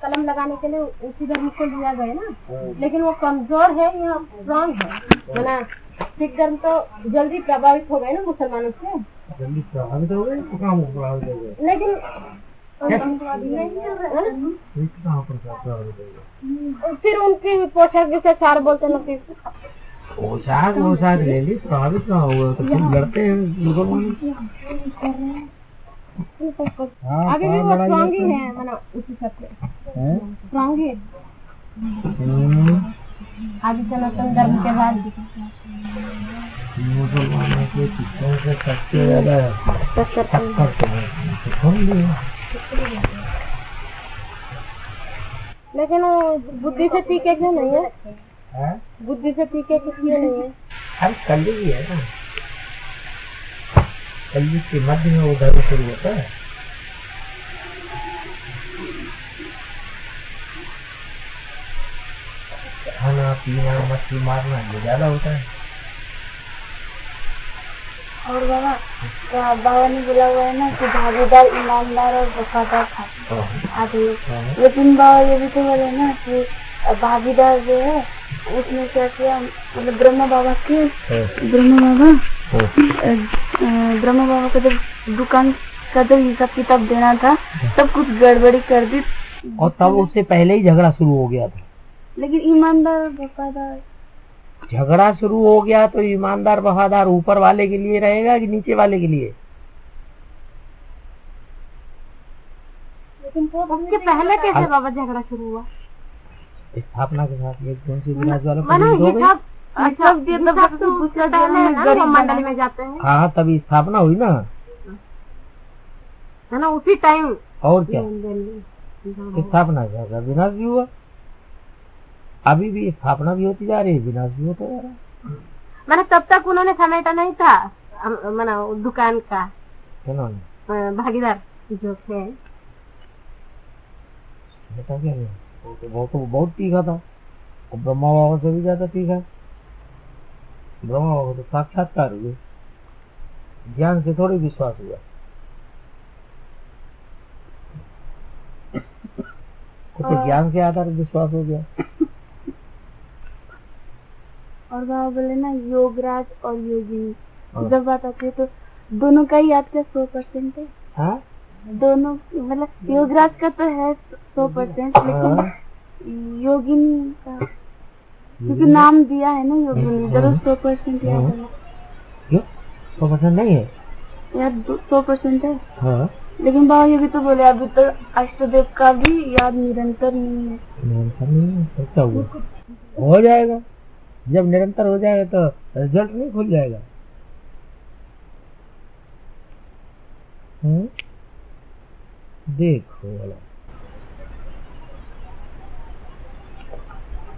कलम लगाने के लिए उसी धर्म को लिया गया ना, लेकिन वो कमजोर है या स्ट्रांग है, है ना। सिख धर्म तो जल्दी प्रभावित हो गए ना मुसलमानों से, जल्दी प्रभावित हो गए तो कहाँ प्रभावित हो गए, लेकिन फिर उनकी पोशाक जैसे चार बोलते ना, फिर पोशाक ले ली, प्रभावित ना हुआ तो फिर लड़ते हैं अभी भी वो स्ट्रांग ही है, मतलब उसी सबसे स्ट्रांग ही आदि सनातन धर्म के बाद मुसलमानों के पिछले से सबसे ज्यादा लेकिन वो बुद्धि से ठीक है क्यों नहीं है? बुद्धि से ठीक है क्यों नहीं है? हर कली ही है ना, कली के मध्य में वो धर्म शुरू होता है। खाना पीना मछली मारना ये ज्यादा होता है। और बाबा ने बोला हुआ है ना कि भागीदार, ईमानदार और वफादार था आदमी, लेकिन बाबा ये भी तो बोले ना कि भागीदार जो है उसने क्या किया, मतलब ब्रह्मा बाबा को जब दुकान का जब हिसाब किताब देना था तब कुछ गड़बड़ी कर दी, और तब उससे पहले ही झगड़ा शुरू हो गया था। लेकिन ईमानदार और वफादार, झगड़ा शुरू हो गया तो ईमानदार वफादार ऊपर वाले के लिए रहेगा कि नीचे वाले के लिए? लेकिन उसके पहले कैसे बाबा झगड़ा शुरू हुआ? स्थापना के साथ एक कौन सी विराज वाले मंडली में जाते हैं। हाँ तभी स्थापना हुई ना, है ना, उसी टाइम। और क्या स्थापना का विनाश भी हुआ, अभी भी स्थापना भी होती जा रही है, विनाश भी होता जा रहा है। मैंने तब तक उन्होंने समेटा नहीं था, मैंने दुकान का भागीदार जो थे, बता क्या है? वो तो बहुत तीखा था, और ब्रह्मा बाबा से भी ज्यादा तीखा। ब्रह्मा बाबा तो साक्षात्कार हुए, ज्ञान से थोड़ी विश्वास हुआ। तो ज्ञान के आधार पर विश्वास हो गया। और बाबा बोले ना योगराज और योगी जब बात आती है तो दोनों का ही याद क्या 100% है। हाँ? दोनों मतलब योगराज का तो है 100%, लेकिन योगिनी का क्योंकि नाम दिया है ना योगिनी, जरूर 100% याद है। क्यों 100% नहीं है याद? 100% है। हाँ? लेकिन बाबा ये भी तो बोले अभी तो अष्टदेव का भी याद निरंतर नहीं है। निरंतर नहीं है तो क्या हुआ? हो जाएगा, जब निरंतर हो जाएगा तो रिजल्ट नहीं खुल जाएगा। देखो वाला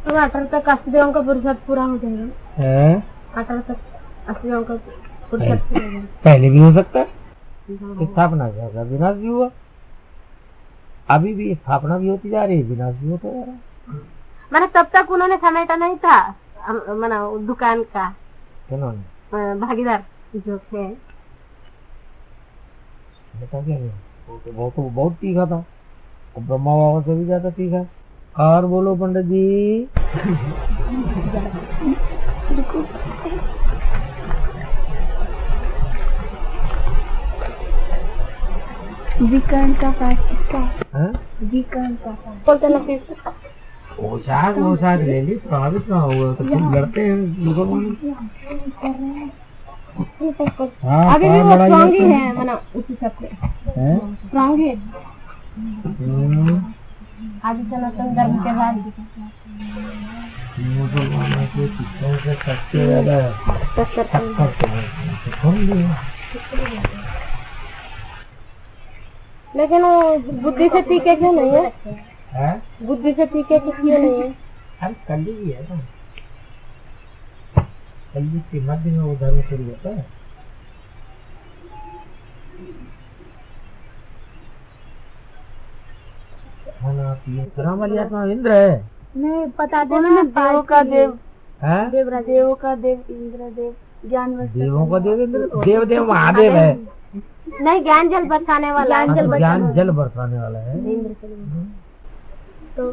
तो 18 तक अष्टदेवों का पुरुषार्थ पूरा हो जाएगा। 18 तक अष्टदेवों का पुरुषार्थ पूरा हो जाएगा। पहले भी हो सकता है, स्थापना का विनाश भी हुआ, अभी भी स्थापना भी होती जा रही है, विनाश भी होता जा रहा है। मैंने तब तक उन्होंने समेटा नहीं था, मैंने दुकान का भागीदार जो थे, बता क्या है? वो तो बहुत तीखा था, और ब्रह्मा बाबा से भी ज्यादा तीखा। और बोलो पंडित जी। विकर्ण का पाठ किसका है? विकर्ण का पाठ बोलते ना, फिर पोशाक ले ली, प्रभावित ना हुआ तो फिर लड़ते हैं। अभी भी वो स्ट्रांग ही है, मतलब उसी सबसे स्ट्रांग ही आदि सनातन धर्म के बाद मुसलमानों के पिछले से सबसे ज्यादा लेकिन वो बुद्धि से ठीक है क्यों नहीं है? बुद्धि से ठीक है क्यों नहीं है? हर कली ही है ना, कली के मध्य में वो धर्म शुरू होता है। खाना पीना वाली आत्मा इंद्र है। नहीं पता देना, देवों का देव, देवराज, देवों का देव इंद्र देव, ज्ञान देवों का देव इंद्र, देव देव महादेव है। नहीं, ज्ञान जल बरसाने वाला, ज्ञान जल बरसाने वाला है। तो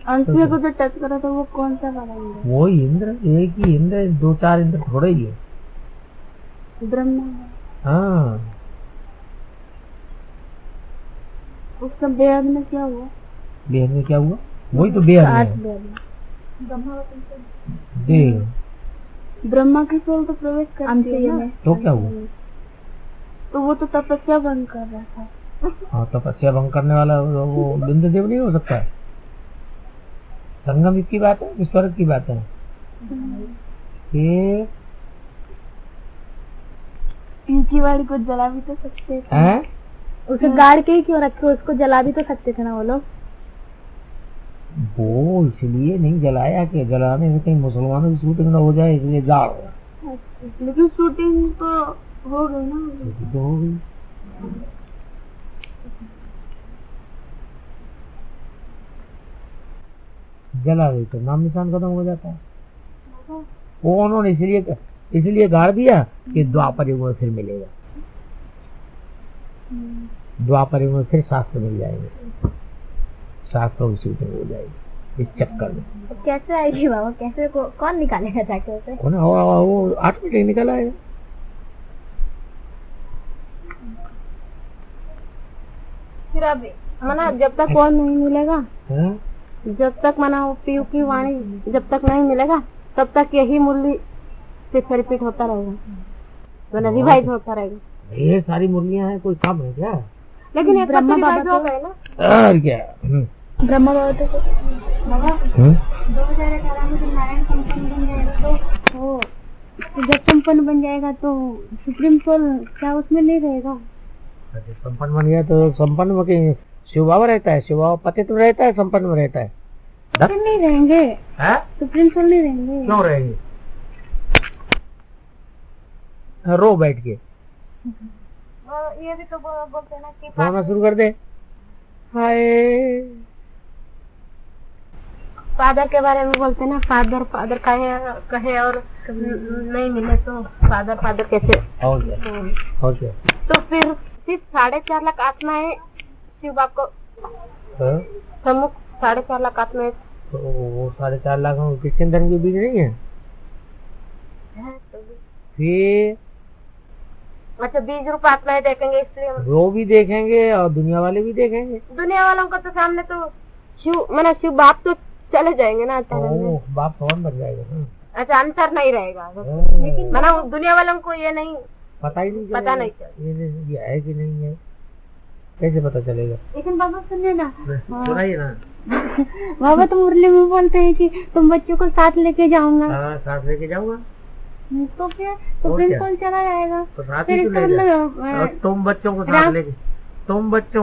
अंशुल को जो टच करा था वो कौन सा वाला इंद्र? वो इंद्र, एक ही इंद्र, 2-4 इंद्र थोड़े ही है। ब्रह्मा। हाँ, उसका बेहद में क्या हुआ? बेहद में क्या हुआ? वही तो बेहद में देह। ब्रह्मा की सोल तो प्रवेश करती है ना, तो क्या हुआ? तो वो तो तपस्या भंग कर रहा था। हाँ, तपस्या भंग करने वाला वो बिंदु देव नहीं हो सकता है। संगम की बात है, स्वर्ग की बात है। ये इनकी वाड़ी को जला भी तो सकते थे। हैं? उसे गाड़ के ही क्यों रखे? उसको जला भी तो सकते थे ना वो लोग। वो इसलिए नहीं जलाया कि जलाने से कहीं मुसलमानों की शूटिंग न हो जाए, इसलिए गाड़। लेकिन शूटिंग तो हो गई ना। तो हो गई। जला गई तो नाम निशान खत्म हो जाता है। वो उन्होंने इसलिए गाड़ दिया कि द्वापर युग में फिर मिलेगा। द्वापर युग में फिर शास्त्र मिल जाएंगे, शास्त्रों की शूटिंग हो जाएगी इस चक्कर में। तो कैसे आएगी बाबा? कैसे कौन निकालेगा जाके उसे? वो ऑटोमेटिक निकल आएगा। फिर अभी मना जब तक कौन नहीं मिलेगा, जब तक मना पीयू की वाणी जब तक नहीं मिलेगा तब तक यही मुरली फिर रिपीट होता रहेगा, रिवाइज होता रहेगा। ये सारी मुरलियां हैं, कोई कम है क्या? लेकिन एक ब्रह्मा बाबा हो गए ना। और क्या? ब्रह्मा बाबा तो बाबा 2018 में जब नारायण संपन्न बन जाएगा तो जब संपन्न बन जाएगा तो सुप्रीम सोल क्या उसमें नहीं रहेगा? संपन्न बन गया तो संपन्न में कहीं शिव बाबा रहता है, शिव बाबा पतित में रहता है, संपन्न में रहता है। सुप्रीम नहीं रहेंगे, सुप्रीम सोल नहीं रहेंगे। क्यों रहेंगे? रो बैठ के ये भी तो बोलते हैं ना कि रोना शुरू कर दे। हाय, फादर के बारे में बोलते हैं ना, फादर फादर कहे और नहीं मिले तो फादर कैसे? और क्या? तो फिर सिर्फ 4.5 लाख आत्माएं शिव बाप को सम्मुख 4.5 लाख आत्माएं। तो वो 4.5 लाख क्रिश्चियन धर्म के बीच नहीं है? फिर अच्छा 20 रुपए आत्माएं देखेंगे, इसलिए वो भी देखेंगे और दुनिया वाले भी देखेंगे। दुनिया वालों को तो सामने तो शिव बाप तो चले जाएंगे ना। बाप कौन बन जाएगा ना? अच्छा, अंतर नहीं रहेगा, लेकिन मना दुनिया वालों को ये नहीं पता ही नहीं, पता नहीं ये है कि नहीं है, कैसे पता चलेगा? लेकिन बाबा सुनिए ना, सुनाइए ना। बाबा तो मुरली में बोलते हैं कि तुम बच्चों को साथ लेके जाऊंगा। साथ लेके जाऊंगा तो फिर तो प्रिंसिपल चला जाएगा। तो साथ ही तो ले जाए। तुम बच्चों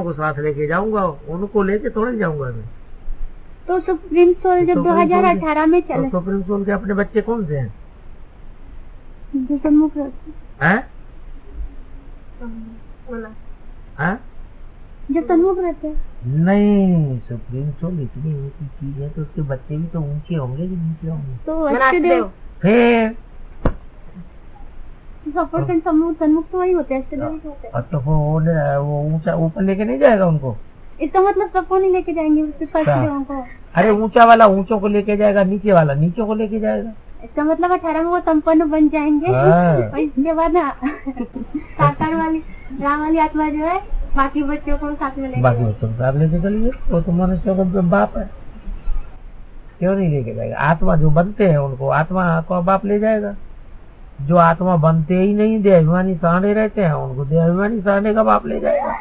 को साथ लेके जाऊंगा, उनको लेके थोड़ी जाऊंगा मैं। तो सुप्रीम सोल जब 2018 में चले, तो सुप्रीम सोल के अपने बच्चे कौन से हैं? जो सम्मुख रहते, जो सम्मुख रहते हैं। नहीं, सुप्रीम सोल इतनी ऊंची चीज है तो उसके बच्चे भी तो ऊंचे होंगे कि नीचे होंगे? तो अच्छे देव फिर 100% सम्मुख तो वही होते हैं, तो वो ऊंचा ऊपर लेके नहीं जाएगा उनको? इसका मतलब सबको नहीं लेके जाएंगे, को। अरे ऊंचा वाला ऊंचों को लेके जाएगा, नीचे वाला नीचों को लेके जाएगा। इसका मतलब 18 में वो संपन्न बन जाएंगे और इसके बाद ना साकार वाली राम वाली आत्मा जो है बाकी बच्चों को साथ में लेके चलिए। वो तो मनुष्य का बाप है, क्यों नहीं लेके जाएगा? आत्मा जो बनते हैं उनको आत्मा को बाप ले जाएगा। जो आत्मा बनते ही नहीं, देहाभिमानी सांडे रहते हैं, उनको देहाभिमानी सांडे का बाप ले जाएगा।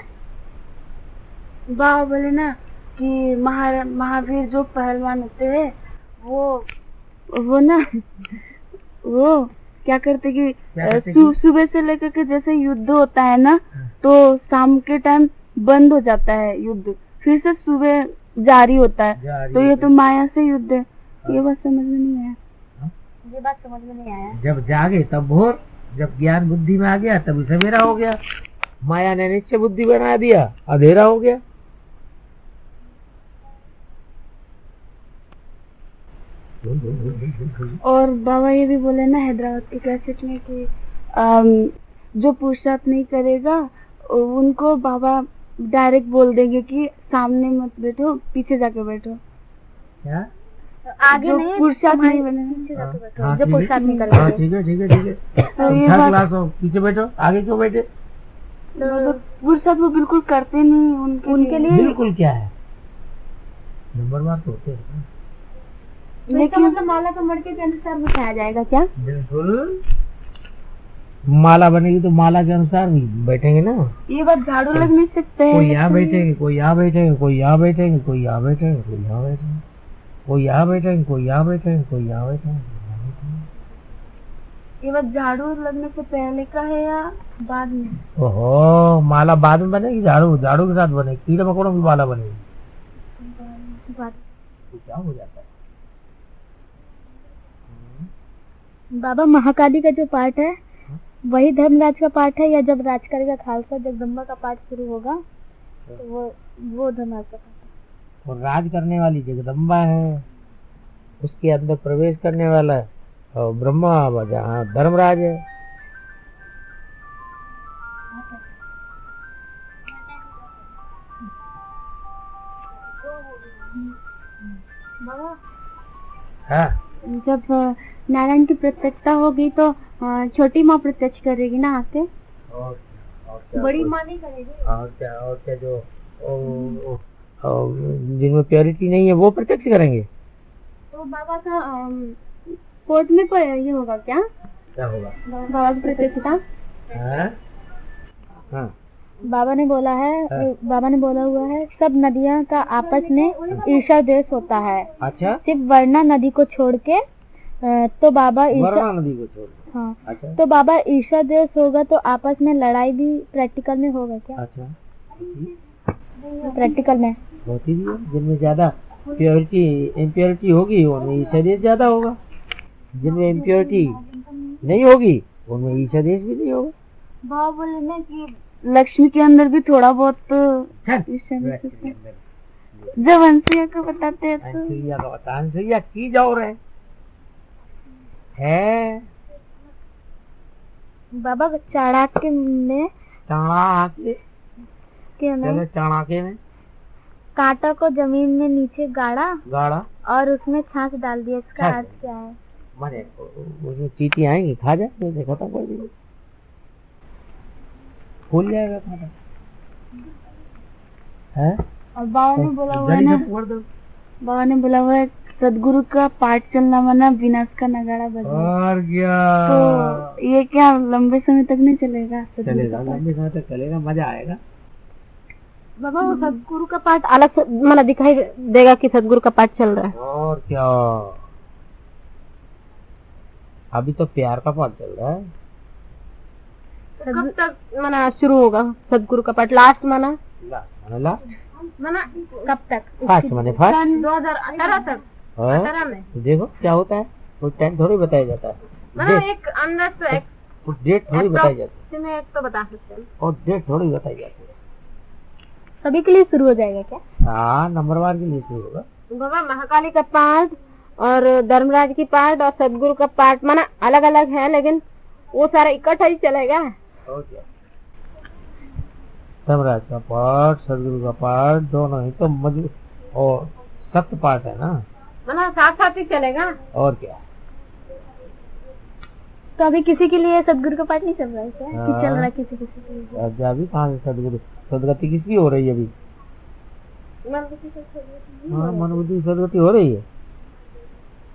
बाबा बोले ना कि महावीर जो पहलवान होते हैं वो ना वो क्या करते कि सुबह से लेकर के जैसे युद्ध होता है ना, तो शाम के टाइम बंद हो जाता है युद्ध, फिर से सुबह जारी होता है। तो ये तो माया से युद्ध है। ये बात समझ में नहीं आया। ये बात समझ में नहीं आया। जब जागे तब भोर, जब ज्ञान बुद्धि में आ गया तब सवेरा हो गया। माया ने निश्चय बुद्धि बना दिया, अंधेरा हो गया। और बाबा ये भी बोले ना हैदराबाद के कैसेट में कि जो पुरुषार्थ नहीं करेगा उनको बाबा डायरेक्ट बोल देंगे कि सामने मत बैठो, पीछे जाके बैठो। क्या आगे नहीं पुरुषार्थ नहीं बने हाँ जो पुरुषार्थ निकल हाँ ठीक है ठीक है ठीक है। थर्ड क्लास हो, पीछे बैठो, आगे क्यों बैठे? पुरुषार्थ वो बिल्कुल करते नहीं, उनके लिए बिल्कुल क्या है, नंबरवार तो होते हैं। लेकिन मतलब माला का मड़के के अनुसार बिठाया जाएगा क्या? बिल्कुल, माला बनेगी तो माला के अनुसार भी बैठेंगे ना। ये बात झाड़ू लगने से पहले कोई यहाँ बैठेंगे, कोई यहाँ बैठेंगे, कोई यहाँ बैठेंगे, कोई यहाँ बैठेंगे, कोई यहाँ बैठेंगे, कोई यहाँ बैठेंगे, कोई यहाँ बैठेंगे, कोई यहाँ बैठेंगे। ये बात झाड़ू लगने से पहले का है या बाद में? ओहो, माला बाद में बनेगी, झाड़ू झाड़ू के साथ बनेगी, कीड़े मकोड़ों की माला बनेगी। तो क्या हो जाता है? बाबा महाकाली का जो पाठ है वही धर्मराज का पाठ है, या जब राजकाली का खालसा जगदम्बा का पाठ शुरू होगा तो वो धर्मराज का पाठ है। और राज करने वाली जगदम्बा है, उसके अंदर प्रवेश करने वाला और ब्रह्मा जहाँ धर्मराज है। बाबा हाँ, जब नारायण की प्रत्यक्षता होगी तो छोटी माँ प्रत्यक्ष करेगी ना आके, और क्या, बड़ी माँ नहीं करेगी। और क्या जो जिनमें प्योरिटी नहीं है वो प्रत्यक्ष करेंगे। तो बाबा का कोर्ट में ये होगा क्या होगा बाबा की प्रत्यक्षता? हाँ, बाबा ने बोला है, बाबा ने बोला हुआ है सब नदियाँ का आपस में ईर्ष्या द्वेष होता है। अच्छा, सिर्फ वर्णा नदी को छोड़ के तो बाबा वर्णा नदी को छोड़। हाँ, अच्छा, तो बाबा ईर्ष्या द्वेष होगा तो आपस में लड़ाई भी प्रैक्टिकल में होगा क्या? अच्छा, प्रैक्टिकल में होती भी है, जिनमें ज्यादा प्योरिटी इम्प्योरिटी होगी उनमें ईर्ष्या देश ज्यादा होगा, जिनमें इम्प्योरिटी नहीं होगी उनमें ईर्ष्या देश भी नहीं होगा। बाबा बोले ना कि लक्ष्मी के अंदर भी थोड़ा बहुत जब अंसुया को बताते हैं तो अंसुया का बता, अंसुया की जाओ रहे है बाबा चाणक्य में चाणक्य में कांटा को जमीन में नीचे गाड़ा और उसमें छाछ डाल दिया, इसका अर्थ क्या है? माने उसमें चींटी आएंगी खा जाए, खत्म कर देंगे, फूल जाएगा खाना है। और बाबा ने बोला हुआ है ना, बाबा ने बोला हुआ है सदगुरु का पाठ चलना माना विनाश का नगाड़ा बजा। और क्या, तो ये क्या लंबे समय तक नहीं चलेगा? चलेगा, लंबे समय तक चलेगा, मजा आएगा। बाबा वो सदगुरु का पाठ अलग से मतलब दिखाई देगा कि सदगुरु का पाठ चल रहा है। और क्या, अभी तो प्यार का पाठ चल रहा है। तो कब तक मना शुरू होगा सदगुरु का पाठ? लास्ट मना कब तक? फर्स्ट माने फर्स्ट 2018 तक। 18 में देखो क्या होता है, कोई टाइम थोड़ी बताया जाता है, मतलब एक अंदर से कुछ डेट थोड़ी बताई जाती है, एक तो बता सकते हैं और डेट थोड़ी बताई जाती है। सभी के लिए शुरू हो जाएगा क्या? हाँ, नंबरवार के लिए शुरू होगा। बाबा महाकाली का पाठ और धर्मराज की पाठ और सदगुरु का पाठ माना अलग अलग है, लेकिन वो सारा इकट्ठा ही चलेगा। और क्या, धर्मराज का पाठ सदगुरु का पाठ दोनों ही तो मजबूत और सख्त पाठ है ना, मतलब साथ साथ ही चलेगा। और क्या, तो अभी किसी के लिए सदगुरु का पाठ नहीं चल रहा है क्या? कि चल रहा है किसी के लिए? अभी कहाँ से सदगुरु सदगति किसकी हो रही है अभी? हाँ, मनोबुद्धि सदगति हो रही है,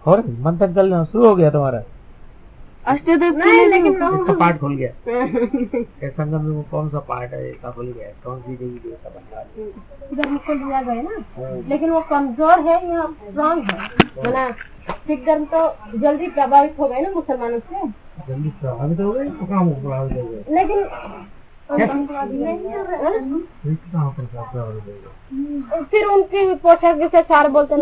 और मंथन चलना शुरू हो गया तुम्हारा। अष्टदेव नहीं, लेकिन इसका पाठ खुल गया। संगम में वो कौन सा पाठ है इसका खुल गया, कौन सी देवी देवता बनता है इधर मुझको दिया गया ना, लेकिन वो कमजोर है या स्ट्रॉन्ग है? मतलब सिख धर्म तो जल्दी प्रभावित हो गए ना मुसलमानों से, जल्दी प्रभावित हो गए तो काम प्रभावित हो गए, लेकिन फिर उनकी पोशाक जैसे सारे बोलते हैं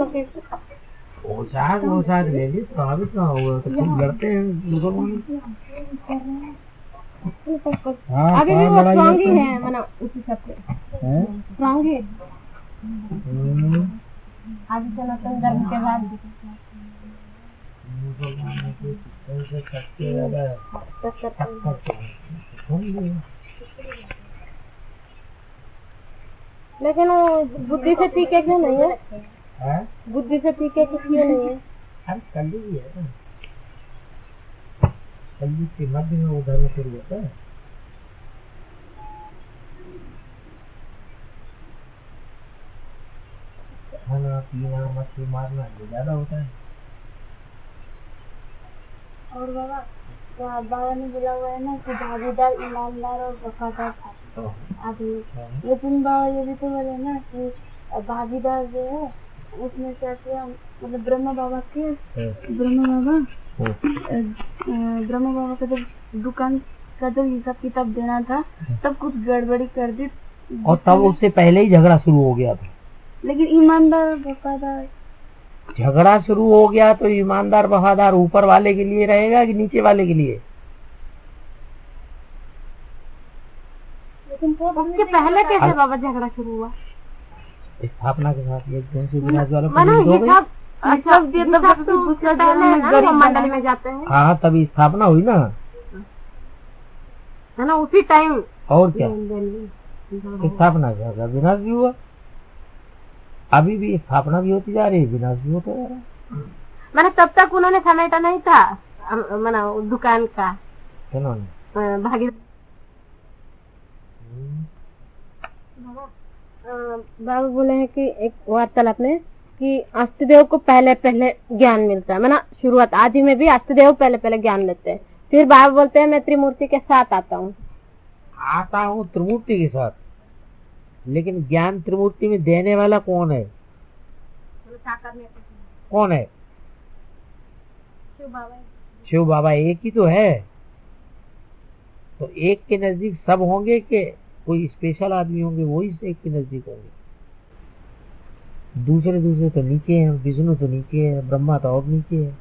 पोशाक ले ली, प्रभावित कहाँ हुआ, तो खूब लड़ते हैं मुसलमान। अभी भी वो स्ट्रॉन्ग ही है, माना उसी सबसे स्ट्रॉन्ग है। आगे सनातन धर्म के बाद मुसलमानों के सबसे ज्यादा लेकिन वो बुद्धि से ठीक है क्यों नहीं है? है? बुद्धि से ठीक है, कुछ ये नहीं है। अरे कलयुग ही है ना, कलयुग के मध्य में वो धर्म शुरू होता है। खाना पीना मछली मारना ये ज्यादा होता है। और बाबा बाबा ने बोला हुआ है ना कि भागीदार, ईमानदार और वफादार था आदमी। लेकिन बाबा ये भी तो बोले ना कि भागीदार जो है उसमें कैसे, मतलब ब्रह्मा बाबा का जब दुकान का जब हिसाब किताब देना था तब कुछ गड़बड़ी कर दी, और तब उससे पहले ही झगड़ा शुरू हो गया था। लेकिन ईमानदार वफादार, झगड़ा शुरू हो गया तो ईमानदार वफादार ऊपर वाले के लिए रहेगा कि नीचे वाले के लिए? लेकिन उसके पहले कैसे बाबा झगड़ा शुरू हुआ? स्थापना के साथ एकदम से विनाश वाला मंडली में जाते हैं। हाँ तभी स्थापना हुई ना, है ना, उसी टाइम। और क्या, स्थापना का विनाश भी हुआ। अभी भी स्थापना भी होती जा रही है, विनाश भी होता जा रहा है। मैंने तब तक उन्होंने समेटा नहीं था मैंने दुकान का भागी। बाबा बोले हैं कि एक वार्तालाप में कि अष्टदेव को पहले पहले ज्ञान मिलता है, माना शुरुआत आदि में भी अष्टदेव पहले पहले ज्ञान लेते हैं, फिर बाबा बोलते हैं मैं त्रिमूर्ति के साथ आता हूँ त्रिमूर्ति के साथ। लेकिन ज्ञान त्रिमूर्ति में देने वाला कौन है? कौन है? शिव बाबा एक ही तो है। तो एक के नजदीक सब होंगे कि कोई स्पेशल आदमी होंगे वही एक के नजदीक होंगे? दूसरे तो नीचे हैं, विष्णु तो नीचे है, ब्रह्मा तो और नीचे है,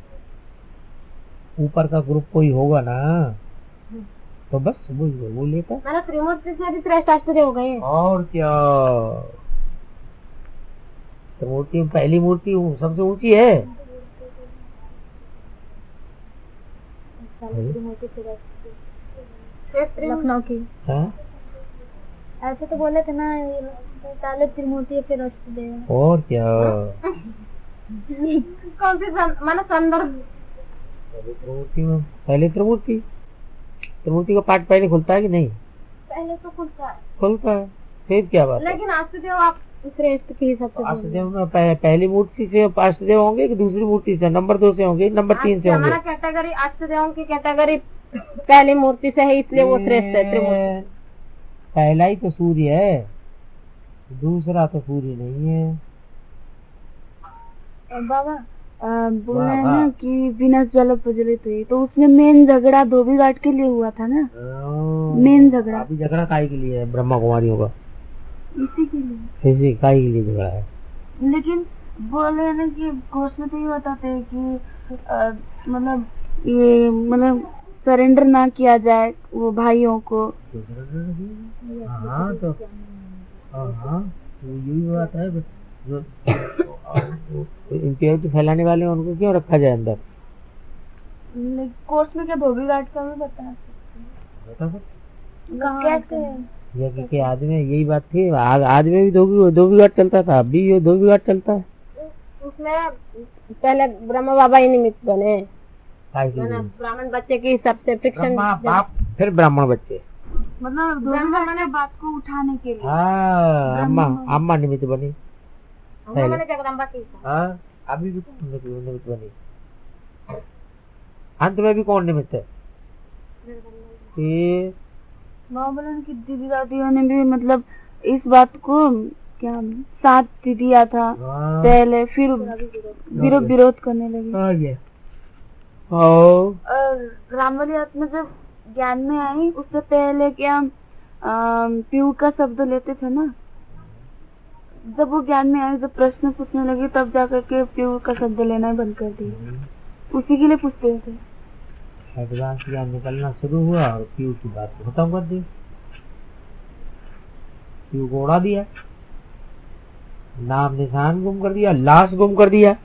ऊपर का ग्रुप कोई होगा ना, तो बस वो लेता है। त्रिमूर्ति से भी त्रैष्टाष्टदेव हो गए। और क्या, त्रिमूर्ति में पहली मूर्ति सबसे ऊंची है। लखनऊ की ऐसे तो बोले थे ना, पहले त्रिमूर्ति फिर अष्टदेव। और क्या, कौन सी माना संदर्भ? पहले त्रिमूर्ति का पाठ पहले खुलता है कि नहीं? पहले तो खुलता है, फिर क्या बात? लेकिन अष्टदेव आप श्रेष्ठ के हिसाब से अष्टदेव में पहली मूर्ति से अष्टदेव होंगे कि दूसरी मूर्ति से, नंबर 2 से होंगे, नंबर 3 से होंगे? हमारा कैटेगरी अष्टदेव की कैटेगरी पहली मूर्ति से है, इसलिए वो श्रेष्ठ है। त्रिमूर्ति पहला ही तो सूर्य है, दूसरा तो सूर्य नहीं है। बाबा बोल रहे हैं ना कि विनाश ज्वाला प्रज्वलित हुई, तो उसमें मेन झगड़ा धोबी घाट के लिए हुआ था ना। मेन झगड़ा अभी झगड़ा काहे के लिए है? ब्रह्मा कुमारियों का इसी के लिए, इसी काहे के लिए झगड़ा है? लेकिन बोल रहे हैं ना कि घोष में तो ये बताते हैं कि मतलब सरेंडर ना किया जाए वो भाइयों को। हाँ तो यही बात है, जो इम्प्योरिटी फैलाने वाले हैं उनको क्यों रखा जाए अंदर? कोर्स में क्या धोबी घाट का भी बता सकते कि आदमी यही बात थी, आज में भी धोबी घाट चलता था, अभी ये धोबी घाट चलता है। उसमें पहले ब्रह्मा बाबा ही निमित्त बने, ब्राह्मण बच्चे के हिसाब से बाप, फिर ब्राह्मण बच्चे, मतलब मैंने बात को उठाने के लिए। हाँ, अम्मा निमित्त बनी, जगदम्बा की। हाँ, अभी भी निमित्त बनी, अंत में भी कौन निमित्त है? महाबलन की दीदी दादियों ने भी मतलब इस बात को क्या साथ दिया था पहले, फिर विरोध करने लगे। और रामवली आत्मा जब ज्ञान में आई उससे पहले क्या पीयू का शब्द लेते थे ना, जब वो ज्ञान में आई, जब प्रश्न पूछने लगी तब जाकर के पीयू का शब्द लेना बंद कर दिया, उसी के लिए पूछते थे। एडवांस ज्ञान निकलना शुरू हुआ और पीयू की बात खत्म कर दी, पीयू को उड़ा दिया, नाम निशान गुम कर दिया, लाश गुम कर दिया।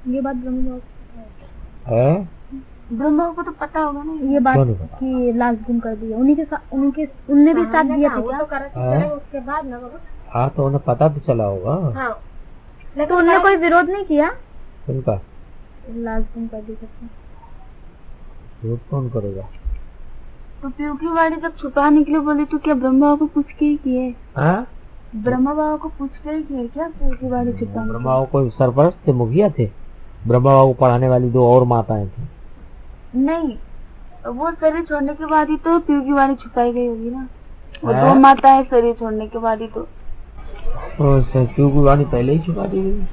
ये बात ब्रह्मा को तो पता होगा ना ये बात कि लाश गुम कर दिया, उन्हीं के उनने भी साथ दिया था। वो तो उसके बाद ना हाँ तो उन्हें पता तो चला होगा। हाँ, लेकिन उन्होंने कोई विरोध नहीं किया। उनका लाल सिंह का दिक्कत है। विरोध कौन करेगा? तो पीयू की वाणी जब छुपाने के लिए बोली तो क्या ब्रह्मा बाबा को पूछ के ही किए? हाँ, ब्रह्मा बाबा को पूछ के ही किए क्या पीयू की वाणी छुपाने? ब्रह्मा बाबा कोई सरपरस्त थे, मुखिया थे? ब्रह्मा बाबा को पढ़ाने वाली दो और माताएं थी। नहीं, वो शरीर छोड़ने के बाद ही तो पीयू की वाणी छुपाई गई होगी ना। वो हाँ? 2 माताएं शरीर छोड़ने के बाद ही तो पीयू की वाणी पहले ही छुपा दी गई।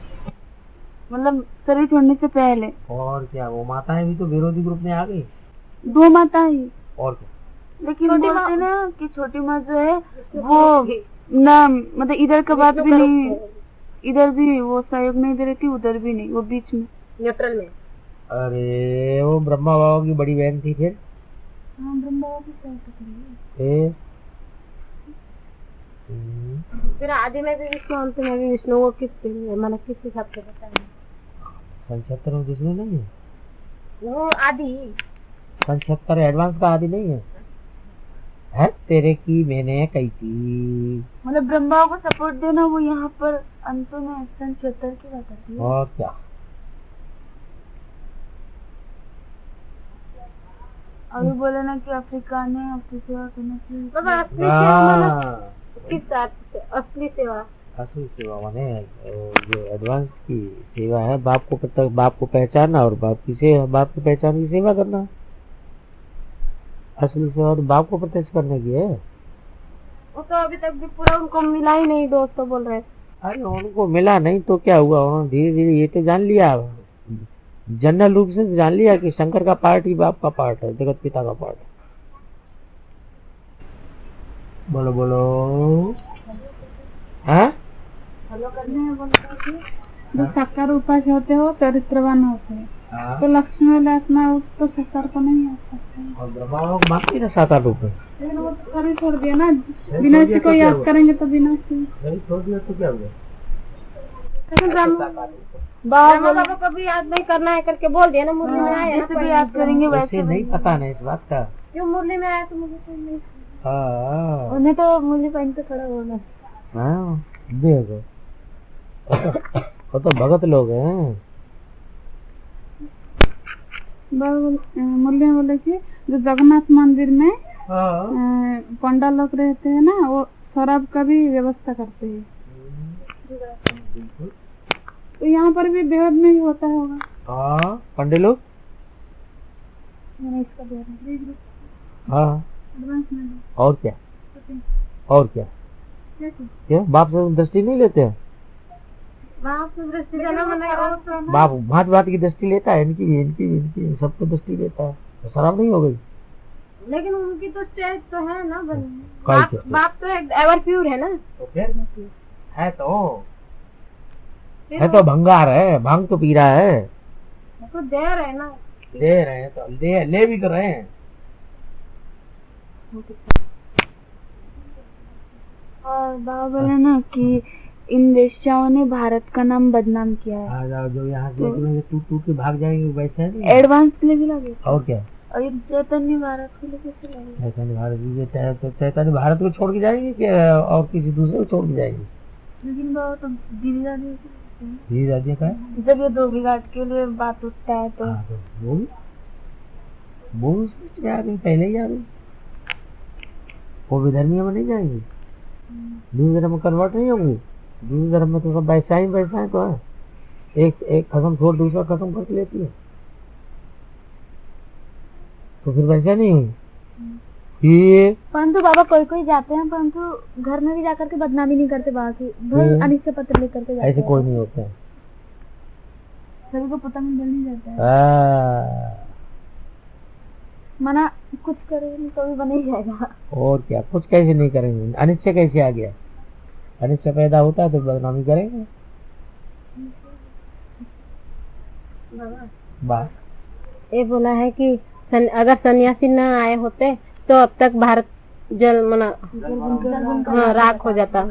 मतलब शरीर छोड़ने से पहले। और क्या, वो माताएं भी तो विरोधी ग्रुप में आ गई। 2 माताएं। और क्या? लेकिन बोलते ना कि छोटी माँ जो है वो ना, मतलब इधर का बात भी नहीं, इधर भी वो सहयोग नहीं दे रही थी, उधर भी नहीं, वो बीच में न्यूट्रल में। अरे वो ब्रह्मा बाबा की बड़ी बहन थी फिर। हाँ, ब्रह्मा बाबा की सहयोग। फिर आदि में भी विष्णु, अंत में भी विष्णु, वो किस मतलब किस हिसाब से बताया? संक्षेत्र में विष्णु नहीं है, वो आदि। संक्षेत्र एडवांस का आदि नहीं है तेरे की मैंने कही थी। मतलब ब्रह्मा को सपोर्ट देना, वो यहाँ पर अंतों में संक्षेत्र की बात आती है। और क्या? अभी बोले ना कि अफ्रीका ने अपनी सेवा करना चाहिए। किस असली सेवा? असली सेवा माने जो एडवांस की सेवा है, बाप को पहचानना और बाप को पहचान की सेवा करना। असली सेवा तो बाप को प्रत्यक्ष करने की है। वो तो अभी तक भी पूरा उनको मिला ही नहीं, दोस्तों बोल रहे। अरे उनको मिला नहीं तो क्या हुआ, उन्होंने धीरे धीरे ये तो जान लिया, जनरल रूप से जान लिया कि शंकर का पार्ट ही बाप का पार्ट है, जगत पिता का पार्ट है। बोलो बोलो। हाँ, फॉलो करने में बोलता है कि जो साकार उपास्य होते हो चरित्रवान होते हैं। तो लक्ष्मी लक्ष्मण उस तो साकार को नहीं आ सकते। और ब्रह्मा बाकी ना साकार रूप है, लेकिन वो तो कर ही छोड़ दिया ना, विनाशी को याद करेंगे तो विनाशी छोड़ दिया तो क्या हुआ? ब्रह्मा बाबा को भी याद नहीं करना है करके बोल दिया ना, मुरली में आया तो भी याद करेंगे, वैसे नहीं पता नहीं इस बात का। क्यों मुरली में आया तो मुझे तो नहीं। हाँ, उन्हें तो मुरली पहन के खड़ा होना। हाँ देखो, वो तो भगत लोग हैं। मुरली में बोले कि जो जगन्नाथ मंदिर में पंडा लोग रहते हैं ना, वो शराब का भी व्यवस्था करते हैं। तो यहाँ पर भी बेहद में ही होता होगा। हाँ, पंडे लोग। हाँ, और क्या, और क्या, क्या बाप से दृष्टि नहीं लेते हैं? बाप से दृष्टि देना मना, बाप भांत की दृष्टि लेता है, इनकी सबको दृष्टि लेता है, तो शराब नहीं हो गई। लेकिन उनकी तो स्टेज तो है ना बाप तो एवर प्योर है ना। तो फिर है तो भंगार है, भांग तो पी रहा है, तो दे रहे हैं ना, दे रहे हैं तो ले भी तो रहे हैं। और बाबा बोले ना कि इन वेश्याओं ने भारत का नाम बदनाम किया है। आ जाओ, जो यहाँ से टूट के भाग जाएंगे वैसे है नहीं? एडवांस के लिए भी लगे। और क्या, और ये चैतन्य भारत के लिए कैसे लगे? चैतन्य भारत को छोड़ के जाएंगे क्या और किसी दूसरे को छोड़ के जाएंगे? लेकिन बाबा तो दीदी दादी का जब ये धोबी घाट के लिए बात उठता है तो बोल पहले ही आ गई, वो विधर्मियों में नहीं जाएंगे, दूसरे धर्म में कन्वर्ट नहीं होंगे। दूसरे धर्म में तो सब वैसा ही तो है, एक खत्म छोड़ दूसरा खत्म करके लेती है, तो फिर वैसा नहीं हुई। परंतु बाबा कोई जाते हैं, परंतु घर में भी जाकर के बदनामी नहीं करते, बाकी अनिश्चय पत्र लेकर के जाते हैं। ऐसे कोई नहीं होता है, सभी को पता नहीं जल्दी जाता है। मना कुछ करेंगे तो भी बन ही जाएगा। और क्या, कुछ कैसे नहीं करेंगे, अनिश्चय कैसे आ गया? अनिश्चय पैदा होता है तो बदनामी करेंगे। बात ये बोला है कि अगर सन्यासी न आए होते तो अब तक भारत जल मना राख हो जाता।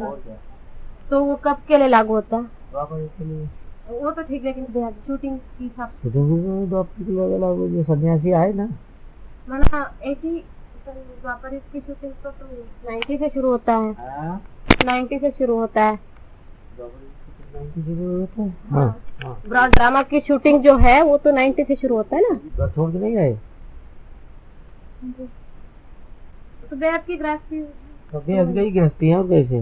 तो वो कब के लिए लागू होता? वो तो ठीक है, लेकिन शूटिंग की जो सन्यासी आए ना, मना 80 द्वापर की शूटिंग तो 90 से शुरू होता है। 90 से शुरू होता है। 90 से शुरू होता है। हाँ। ब्रॉड ड्रामा की शूटिंग जो है वो तो 90 से शुरू होता है ना। छोड़ के नहीं गए तो बेहद की गृहस्थी, तो बेहद गई गृहस्थी है और कैसे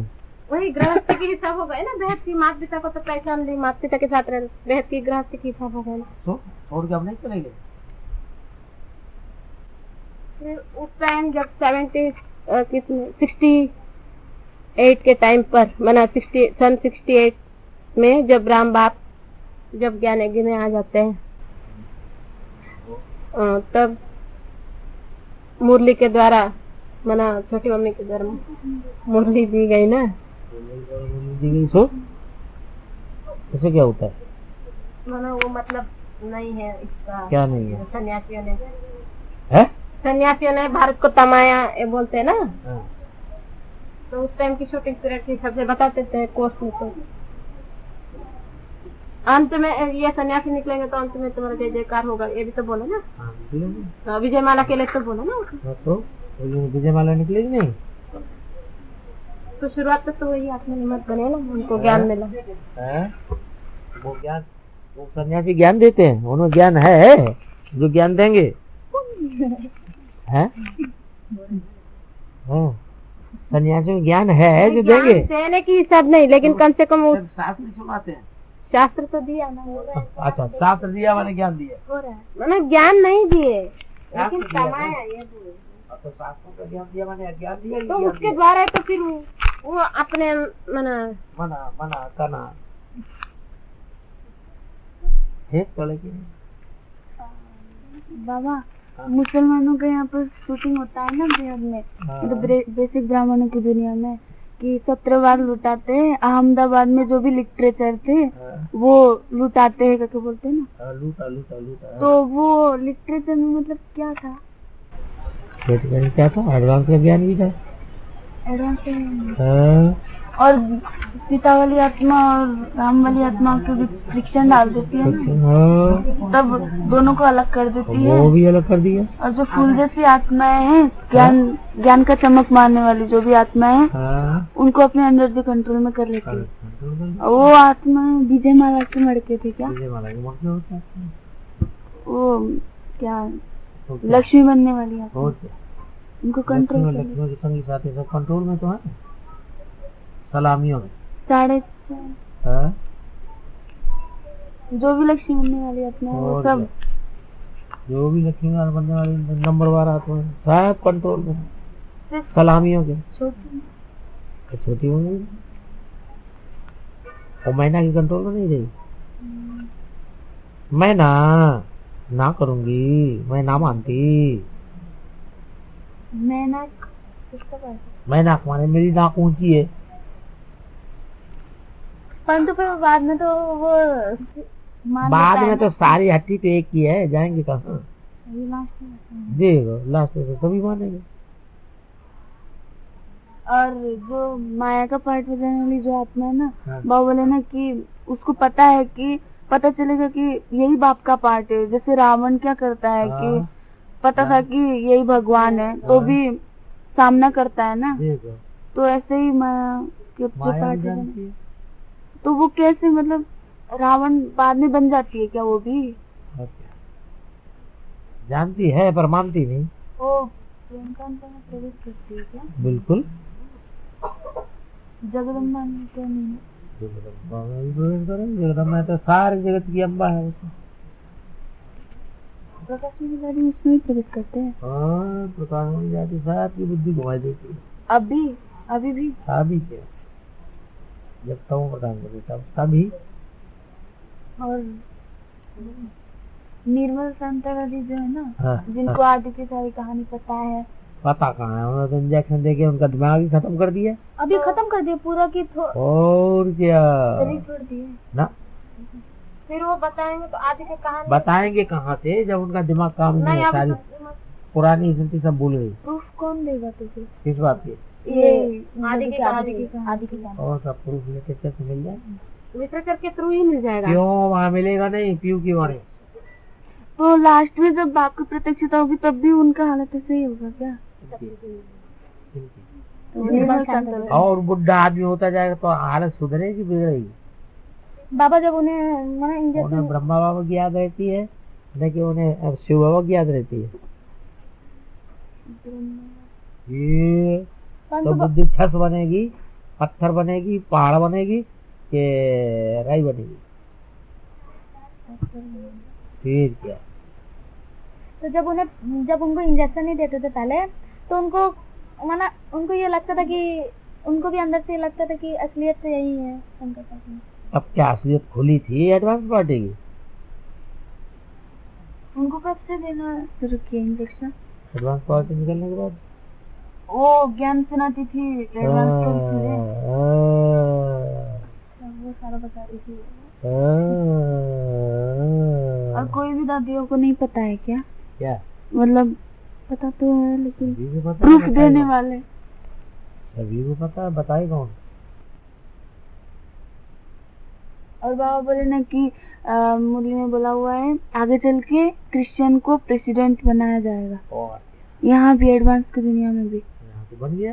वही गृहस्थी की हिसाब हो गए ना। बेहद की माता पिता को तो पहचान ली, माता पिता के साथ रह, बेहद की गृहस्थी की हिसाब हो गए ना। तो छोड़ के अब नहीं चले गए। फिर उस टाइम जब 68 के टाइम पर सन 68 में जब राम बाप जब ज्ञानेगी में आ जाते हैं, तब मुरली के द्वारा मना छोटी मम्मी के द्वारा मुरली दी गई ना। दी गई तो ऐसे क्या होता है? मना वो मतलब नहीं है इसका। क्या नहीं है? सन्यासियों ने भारत को तमाया ये बोलते हैं ना। हाँ। तो उस टाइम की शूटिंग पीरियड के हिसाब से बताते थे कोर्स में। तो अंत में ये सन्यासी निकलेंगे तो अंत में तुम्हारा जय जयकार होगा, ये भी तो बोले ना। तो विजय माला के लिए तो बोला ना। तो विजय माला निकलेगी नहीं। तो शुरुआत तो वही आत्मनिर्भर बने ना, उनको ज्ञान मिला। वो ज्ञान, वो सन्यासी ज्ञान देते हैं, उन्होंने ज्ञान है जो ज्ञान देंगे हैं? सन्यासी में ज्ञान है जो देंगे। देने की हिसाब नहीं, लेकिन कम से कम वो शास्त्र सुनाते हैं। शास्त्र तो दिया ना। अच्छा, शास्त्र दिया मैंने ज्ञान दिया हो रहा है, मैंने ज्ञान नहीं दिए लेकिन कमाया ये दिए। तो शास्त्रों का ज्ञान दिया मैंने, ज्ञान दिया तो उसके द्वारा तो फिर वो अपने मना करना है। बाबा मुसलमानों के यहाँ पर शूटिंग होता है ना बेहद में, तो बेसिक ब्राह्मणों की दुनिया में कि 17 बार लुटाते हैं। अहमदाबाद में जो भी लिटरेचर थे वो लुटाते हैं क्या बोलते हैं ना। लूटा। तो वो लिटरेचर में मतलब क्या था? क्या था? एडवांस का ज्ञान भी था। एडवांस और सीता वाली आत्मा और राम वाली आत्मा के बीच फ्रिक्शन डाल देती है, तब दोनों को अलग कर देती है। वो भी अलग कर दिया। और जो फूल जैसी आत्माएं हैं, ज्ञान का चमक मारने वाली जो भी आत्माएं हैं, उनको अपने अंदर से कंट्रोल में कर लेती है। वो आत्माएं विजय माला के मड़के थे क्या? विजय माला के मड़के होता है वो क्या लक्ष्मी बनने वाली आत्मा, उनको कंट्रोल लक्ष्मी के संगी साथी सब कंट्रोल में तो है। सलामियों में 4.5 जो भी लक्ष्मी बनने वाली आत्मा है वो सब, जो भी लक्ष्मी बनने वाली नंबरवार आत्मा है सब कंट्रोल में। सलामियों के छोटी होंगी और मैना की कंट्रोल में नहीं रही। मैं ना करूंगी, मैं ना मानती। मैं नाक माने मेरी नाक ऊंची है, परंतु फिर बाद में तो वो सारी हट्टी तो एक ही है, जाएंगे कहाँ? देखो लास्ट में तो सभी मानेंगे। और जो माया का पार्ट बजाने वाली जो आत्मा है ना, बाबा बोले ना कि उसको पता है कि पता चलेगा कि यही बाप का पार्ट है। जैसे रावण क्या करता है कि पता था कि यही भगवान है तो भी सामना करता है ना, तो ऐसे ही माया के पार्ट है। तो वो कैसे मतलब रावण बाद में बन जाती है क्या? वो भी जानती है पर मानती नहीं। ओ प्रियंका में प्रवेश करती है क्या? बिल्कुल। जगदम्बा में क्या नहीं? जगदम्बा तो सारे जगत की अम्बा है। प्रकाश में इसमें प्रवेश करते हैं। प्रकाश में जाती साथ की बुद्धि घुमाई देती है। अभी भी क्या जब तब प्रदान करे तब तभी। और निर्मल शांतावादी जो है ना, जिनको आदि की सारी कहानी पता है। पता कहाँ है, उन्होंने तो इंजेक्शन देके उनका दिमाग ही खत्म कर दिया। अभी खत्म कर दिया पूरा की और क्या छोड़ दिए ना। फिर वो बताएंगे तो आदि की कहानी बताएंगे कहाँ से जब उनका दिमाग काम नहीं है। सारी पुरानी स्मृति सब भूल गई। प्रूफ कौन देगा तुझे किस बात की? ये आदि की और सब प्रूफ लेके कैसे मिल जाएगा? लिटरेचर के थ्रू ही मिल जाएगा। क्यों वहाँ मिलेगा नहीं? पीयू की वाणी। तो लास्ट में जब बाप की प्रत्यक्षता होगी तब भी उनका हालत ऐसे ही होगा क्या? तो निर्मल शांत हो गया। और बुढ़ा आदमी होता जाएगा तो हालत सुधरेगी बिगड़ेगी? बाबा जब उन्हें मैंने इंजेक्शन उन्हें ब्रह्मा बाबा की याद रहती है न कि उन्हें शिव बाबा की याद रहती है? ये तो बुद्धि छस बनेगी, पत्थर बनेगी, पहाड़ बनेगी कि राई बनेगी? फिर क्या? तो जब उनको इंजेक्शन नहीं देते थे पहले, तो उनको माना उनको ये लगता था कि उनको भी अंदर से लगता था कि असलियत तो यही है शंकर पार्टी में। अब क्या असलियत खुली थी एडवांस पार्टी की? उनको कब से देना शुरू किया इंजेक्शन? एडवांस पार्टी निकलने के बाद वो ज्ञान सुनाती थी एडवांस को इसलिए वो सारा बता रही थी। और कोई भी दादियों को नहीं पता है क्या? क्या मतलब पता तो है लेकिन पता प्रूफ देने वाले सभी को पता है, बताए कौन? और बाबा बोले ना कि मुरली में बोला हुआ है आगे चल के क्रिश्चियन को प्रेसिडेंट बनाया जाएगा। और यहाँ भी एडवांस की दुनिया में भी यहाँ तो बन गया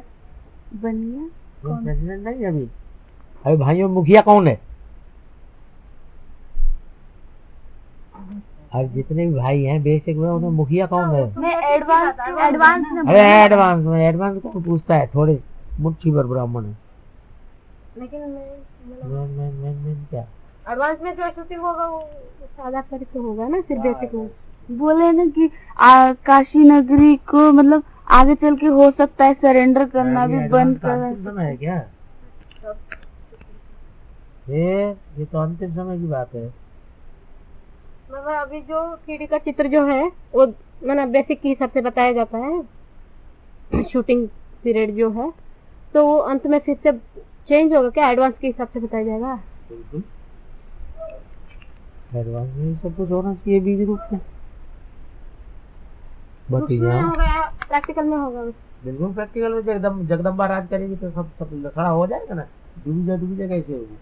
कौन? प्रेसिडेंट नहीं अभी भाइयों मुखिया कौन है? अब जितने भी भाई हैं बेसिक में उन्हें मुखिया कौन है? एडवांस में कौन पूछता है? थोड़े मुट्ठी भर ब्राह्मण है। लेकिन मैं क्या एडवांस में जो शूटिंग होगा वो सादा कर तो होगा ना, सिर्फ बेसिक में। बोले ना कि काशी नगरी को मतलब आगे चल के हो सकता है सरेंडर करना भी बंद कर समय है क्या? ये तो अंतिम समय की बात है। मतलब अभी जो 3D का चित्र जो है वो मतलब बेसिक के हिसाब से बताया जाता है, शूटिंग पीरियड जो है, तो वो अंत में फिर से चेंज होगा क्या? एडवांस के हिसाब से बताया जाएगा? बिल्कुल एडवांस में सब कुछ होना चाहिए बीज रूप से। प्रैक्टिकल में होगा। बिल्कुल प्रैक्टिकल में जगदम्बा राज करेगी तो सब लखड़ा हो जाएगा ना। डूबी जा कैसे होगी?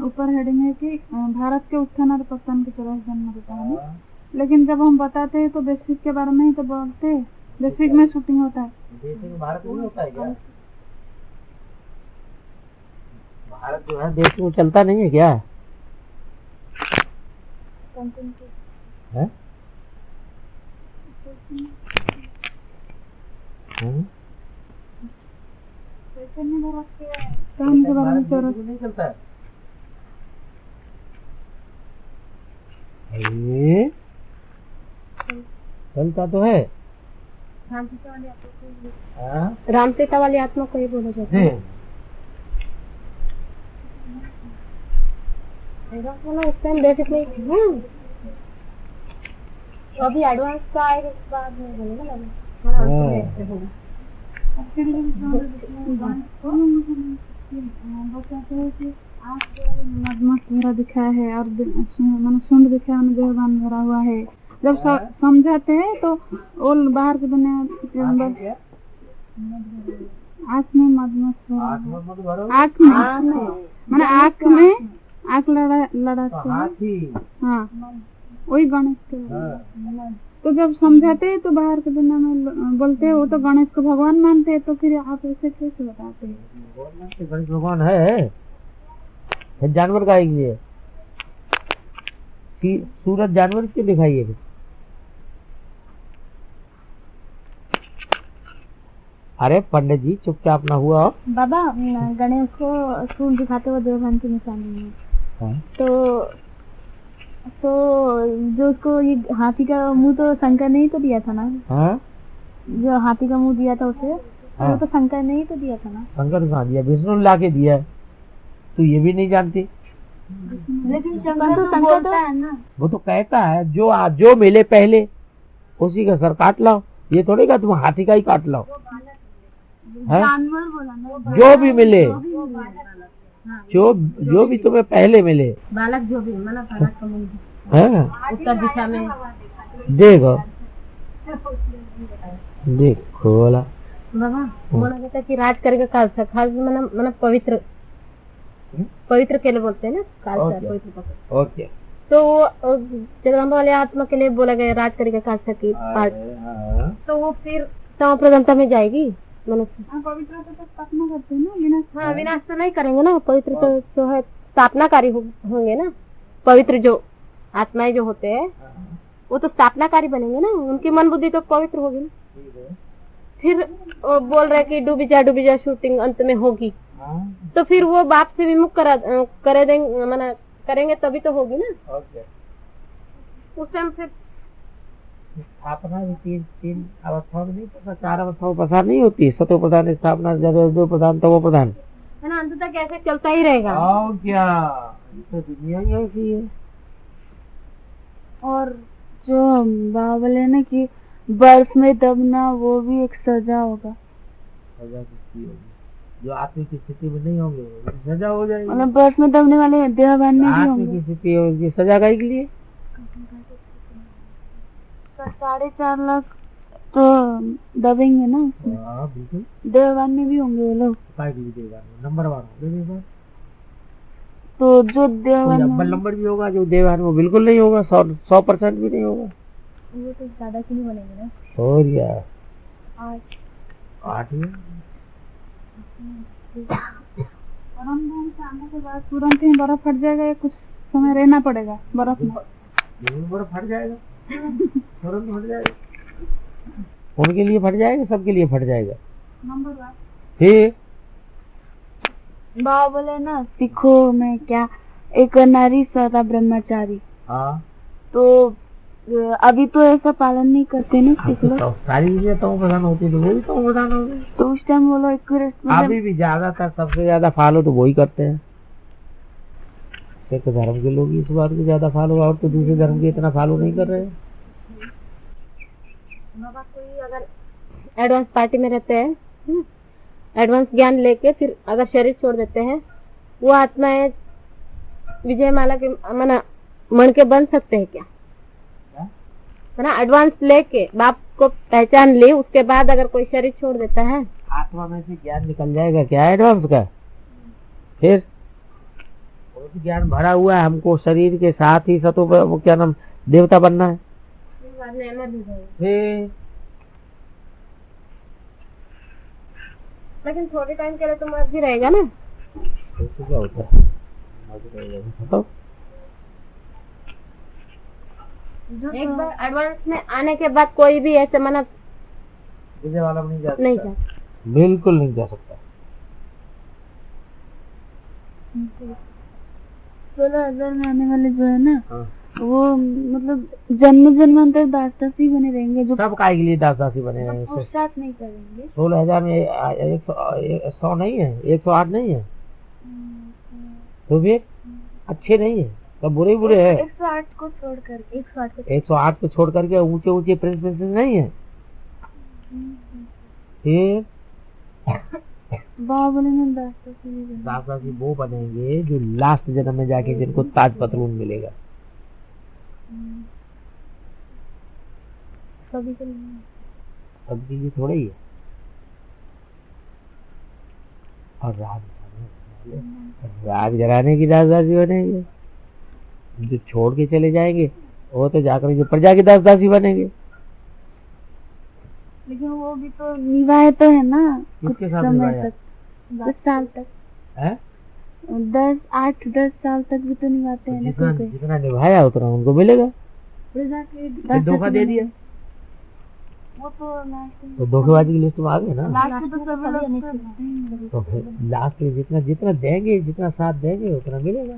ऊपर हेडिंग है कि भारत के उत्थान और पतन की तरह जन्म देता है, लेकिन जब हम बताते हैं तो बेसिक के बारे में ही तो बोलते हैं। बेसिक में शूटिंग होता है। बेसिक भारत में होता है क्या? भारत जो है देश में चलता नहीं है क्या? है? नहीं चलता है। चलता तो है। राम सीता वाली आत्मा को ही बोला जाता है। उस टाइम बेसिक में अभी एडवांस का आएगा बाद में बोलेगा ना। पूरा दिखाया है और मैंने सुंड दिखाया, देहबान भरा हुआ है। जब समझाते हैं तो वो बाहर के दुनिया आँख में मधुमत आँख में आँख लड़ाते हैं। हाँ वही गणेश के। तो जब समझाते हैं तो बाहर के दुनिया में बोलते हैं वो तो गणेश को भगवान मानते हैं, तो फिर आप ऐसे कैसे बताते हैं? गणेश भगवान है जानवर का है? सूरज जानवर के दिखाइए। अरे पंडित जी चुपचाप ना हुआ बाबा। गणेश को सूर्य दिखाते हुए देवभान की निशानी है। तो जो उसको ये हाथी का मुंह तो शंकर ने ही तो दिया था ना। जो हाथी का मुंह दिया था उसे वो तो शंकर ने ही तो दिया था ना। शंकर कहाँ दिया? विष्णु ला के दिया। तू ये भी नहीं जानती? लेकिन शंकर तो बोलता है ना। वो तो कहता है जो मिले पहले उसी का सर काट लाओ। ये थोड़ी का तुम हाथी का ही काट लाओ। जानवर बोला ना। जो भी मिले, जो भी तुम्हें पहले मिले, बालक जो भी उत्तर दिशा में देखो बोला बाबा। बोला जाता है कि राज करेगा खालसा। खालसा मतलब पवित्र के लिए बोलते हैं ना। खालसा पवित्र। ओके। तो जगदम्बा वाले आत्मा के लिए बोला गया राज करेगा काष्ठ की पाठ, तो वो फिर तम प्रधानता में जाएगी मनुष्य। पवित्र तो स्थापना करते हैं ना, विनाश। हाँ, विनाश तो नहीं करेंगे ना, पवित्र तो है स्थापनाकारी होंगे ना। पवित्र जो आत्माएं जो होते हैं वो तो स्थापनाकारी बनेंगे ना, उनकी मन बुद्धि तो पवित्र होगी ना। फिर बोल रहे कि डूबी जा शूटिंग अंत में होगी, तो फिर वो बाप से विमुख करे देंगे, मना करेंगे तभी तो होगी ना। उस टाइम फिर स्थापना भी तीन अवस्थाओं में नहीं पता, 4 अवस्थाओं प्रसार नहीं होती। सतो प्रधान, स्थापना, जो प्रधान तवो प्रधान है ना, अंत तक कैसे चलता ही रहेगा। और क्या, तो दुनिया ही ऐसी है। और जो बाबा बोले ना कि बर्फ में दबना वो भी एक सजा होगा। सजा किसकी होगी? जो आत्मिक की स्थिति में नहीं होंगे सजा हो जाएगी। मतलब बर्फ में दबने वाले देहवान में भी होंगे। की स्थिति होगी, सजा का के लिए 4.5 लाख तो दबेंगे ना। हाँ बिल्कुल, देहवान में भी होंगे वो लोग। नंबर 1 होंगे। तो जो देहवान नंबर भी होगा, जो देवान वो बिल्कुल नहीं होगा, 100% भी नहीं होगा। वो तो ज्यादा क्यों नहीं बनेंगे ना। और या 8 से आने के बाद तुरंत ही बर्फ फट जाएगा या कुछ समय रहना पड़ेगा बर्फ में? बर्फ फट जाएगा, तुरंत फट जाएगा। उनके लिए फट जाएगा, सबके लिए फट जाएगा। नंबर 1 बाबा बोले ना सिखो में क्या, एक नारी सदा ब्रह्मचारी। हाँ, तो अभी तो ऐसा पालन नहीं करते ना सिख लोग। तो सारी चीजें तो प्रधान होती, तो वो भी तो प्रधान हो गई। तो उस टाइम वो लोग अभी भी ज्यादातर सबसे ज्यादा फॉलो तो वही करते हैं। सिख धर्म के लोग इस बात को ज्यादा फॉलो, और तो दूसरे धर्म के इतना फॉलो नहीं कर रहे हैं। बाबा कोई अगर एडवांस पार्टी में रहते हैं, एडवांस ज्ञान लेके फिर अगर शरीर छोड़ देते हैं, वो आत्माएं विजय माला के मना मन के बन सकते हैं क्या? है ना, एडवांस लेके बाप को पहचान ली, उसके बाद अगर कोई शरीर छोड़ देता है, आत्मा में से ज्ञान निकल जाएगा क्या एडवांस का? फिर ज्ञान भरा हुआ है, हमको शरीर के साथ ही सतो वो क्या नाम देवता बनना है। लेकिन थोड़े टाइम के लिए तो मर्जी रहेगा ना। तो क्या होता है, एक बार एडवांस में आने के बाद कोई भी ऐसे मना विजय वाला नहीं जा सकता। नहीं जा, बिल्कुल नहीं जा सकता। 16,000 में आने वाले जो है ना, वो मतलब जन्म जन्मांतर दासदासी बने रहेंगे। जो सब काय के लिए दासदासी बने रहेंगे, पुरुषार्थ नहीं करेंगे। 16,000 में 100 नहीं है, 108 नहीं है, तो भी अच्छे नहीं है, सब बुरे ही बुरे हैं। 108 को छोड़कर 108 को छोड़ करके ऊंचे ऊंचे प्रिंस प्रिंसेस नहीं है। फिर बाहुबली में दासदासी वो बनेंगे जो लास्ट जन्म में जाके जिनको ताज पतलून मिलेगा। सबके लिए थोड़ा ही है। और राज घराने की दासदासी बनेंगे, जो छोड़ के चले जाएंगे वो तो जाकर जो प्रजा की दासदासी बनेंगे। लेकिन वो भी तो निभाए तो है ना कुछ किसके साथ समय निभाया? तक, 10 साल तक है 8-10 साल तक भी तो निभाते हैं ना। जितना निभाया उतना उनको मिलेगा। फिर धोखा दे दिया, वो तो धोखेबाजी की लिस्ट में आ गए ना। लास्ट तो सब लोग तो फिर लास्ट में जितना देंगे, जितना साथ देंगे उतना मिलेगा,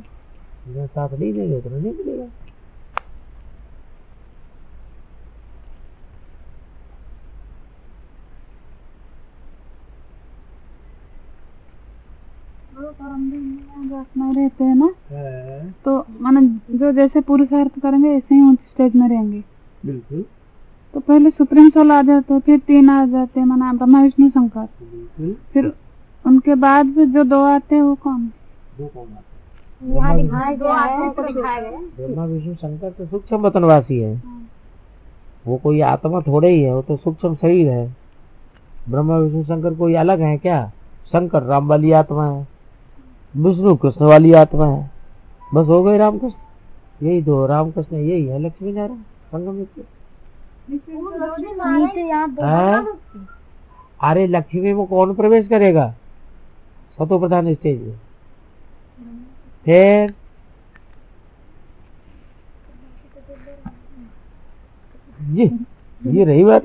जितना साथ नहीं देंगे उतना नहीं मिलेगा। रहते हैं ना, तो मानो जो जैसे पुरुषार्थ करेंगे ऐसे ही उस स्टेज में रहेंगे। बिल्कुल। तो पहले सुप्रीम सोल आ जाते हैं, फिर 3 आ जाते हैं, माना ब्रह्मा विष्णु शंकर। फिर उनके बाद फिर जो 2 आते हैं वो कौन? ब्रह्मा विष्णु शंकर तो सूक्ष्म वतनवासी है, वो कोई आत्मा थोड़े ही है, वो तो सूक्ष्म शरीर है। ब्रह्मा विष्णु शंकर कोई अलग है क्या? शंकर राम वाली आत्मा है, विष्णु कृष्ण वाली आत्मा है, बस हो गए रामकृष्ण। यही तो रामकृष्ण, यही है लक्ष्मी नारायण संगम युग। नीचे यहाँ हाँ? अरे लक्ष्मी में कौन प्रवेश करेगा? सतो प्रधान स्टेज में। फिर ये रही बात।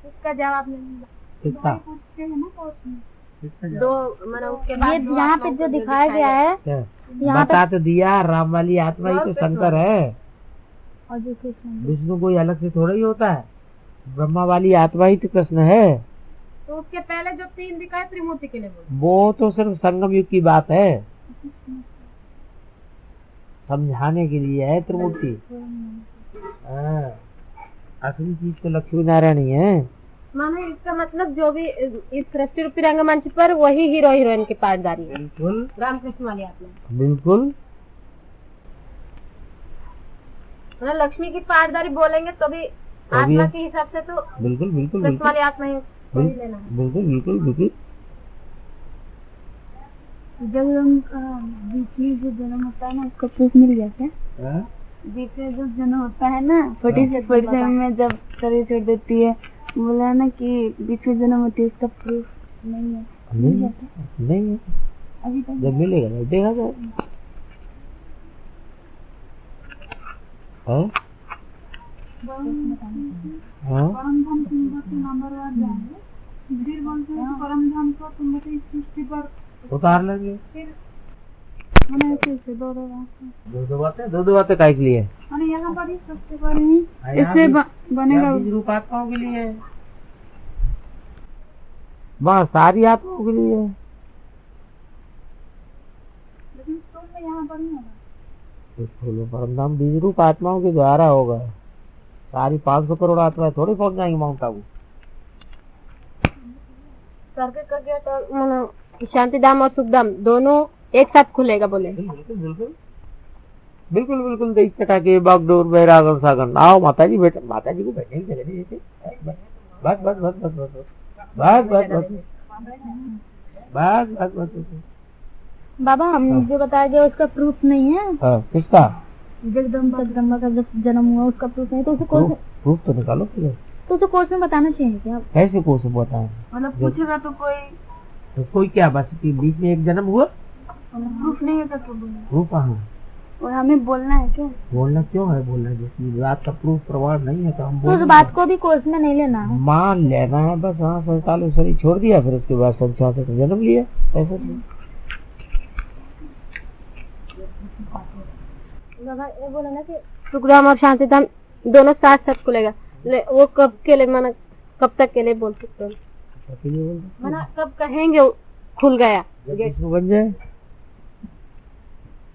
इसका जवाब नहीं किसका? दो मतलब उसके बाद ये यहाँ पे जो दिखाया गया है यहाँ बता तो दिया, राम वाली आत्मा ही तो शंकर है। और जो कृष्ण विष्णु कोई अलग से थोड़ा ही होता है, ब्रह्मा वाली आत्मा ही तो कृष्ण है। तो उसके पहले जो 3 दिखाए त्रिमूर्ति के लिए वो तो सिर्फ संगम युग की बात है, समझाने के लिए है त्रिमूर्ति। असली चीज तो लक्ष्मी नारायण ही है। मानो इसका मतलब जो भी इस सृष्टि रूपी रंगमंच पर वही हीरो हीरोइन की पार्टदारी है। बिल्कुल रामकृष्ण वाली आत्मा बिल्कुल। मतलब लक्ष्मी की पार्टदारी बोलेंगे तो भी आत्मा के हिसाब से तो बिल्कुल बिल्कुल कृष्ण वाली आत्मा ही लेना है। बिल्कुल बिल्कुल बिल्कुल। जब बीच में जो जन्म होता है ना उसका प्रूफ मिल गया क्या? बीच में जो जन्म होता है ना 47 में जब शरीर छोड़ देती है, बोला ना कि बीच में जन्म होती है, उसका प्रूफ नहीं है। नहीं है अभी तक जब मिलेगा नहीं देखा जाए। उतार लेंगे दो बातें काय के लिए? यहाँ पर ही सबसे बड़ी इससे बनेगा बीज रूप आत्माओं के लिए, वहाँ सारी आत्माओं के लिए। लेकिन तो यहाँ पर नहीं होगा, परम धाम बीज रूप आत्माओं के द्वारा होगा। सारी 500 करोड़ आत्माएं थोड़ी पहुंच जाएंगी माउंट आबू। करके कर गया तो शांति धाम और सुख धाम दोनों एक साथ खुलेगा बोले। बिल्कुल बिल्कुल बिल्कुल बिल्कुल। देख चटा के बागडोर बैरागन सागन आओ माता जी बेटा, माता जी को बैठने की जगह नहीं देते। बस बस बस बस बस बस बस बस बस बस बस। बाबा हम जो बताया गया उसका प्रूफ नहीं है। किसका? जगदम्बा का जब जन्म हुआ उसका प्रूफ नहीं, तो उसे कोर्स प्रूफ तो निकालो। तो उसे कोर्स में बताना चाहिए क्या? कैसे कोर्स में बताएं? मतलब पूछेगा तो कोई क्या बस बीच में एक जन्म हुआ, प्रूफ नहीं है तो प्रूफ कहाँ? और हमें बोलना है क्यों? बोलना क्यों है? बोलना जिसकी बात का प्रूफ प्रमाण नहीं है तो हम तो उस बात को भी कोर्स में नहीं लेना है, मान लेना है बस। हाँ 47 शरीर छोड़ दिया, फिर उसके बाद 67 तो जन्म लिया। ऐसा ये बोला ना कि सुखधाम और शांति धाम दोनों साथ साथ खुलेगा। वो कब के लिए माना, कब तक के लिए बोल सकते हो? माना कब कहेंगे खुल गया? जब विष्णु बन जाए,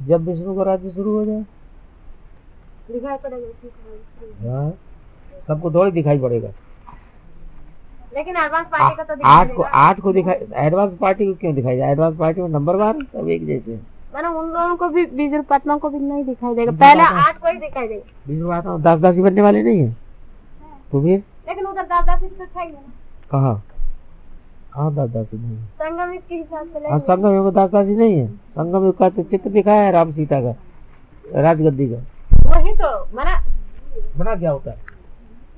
जब विष्णु का राज्य शुरू हो जाए दिखाई पड़ेगा। हाँ सबको थोड़ी दिखाई पड़ेगा। लेकिन एडवांस पार्टी का तो आठ को दिखाई, एडवांस पार्टी को क्यों दिखाई जाए? एडवांस पार्टी में नंबर 12 सब एक जैसे। माना उन लोगों को भी बीज रूप आत्मा को भी नहीं दिखाई देगा, पहले 8 को ही दिखाई देगा। बीज रूप आत्मा दास दासी बनने वाले नहीं है तो फिर? लेकिन उधर दास दासी तो था ही नहीं। कहाँ दास दासी नहीं है? संगम के हिसाब से हाँ संगम युग दास दासी नहीं है। संगम युग का तो चित्र दिखाया है राम सीता का, राजगद्दी का। वही तो माना बना क्या होता है?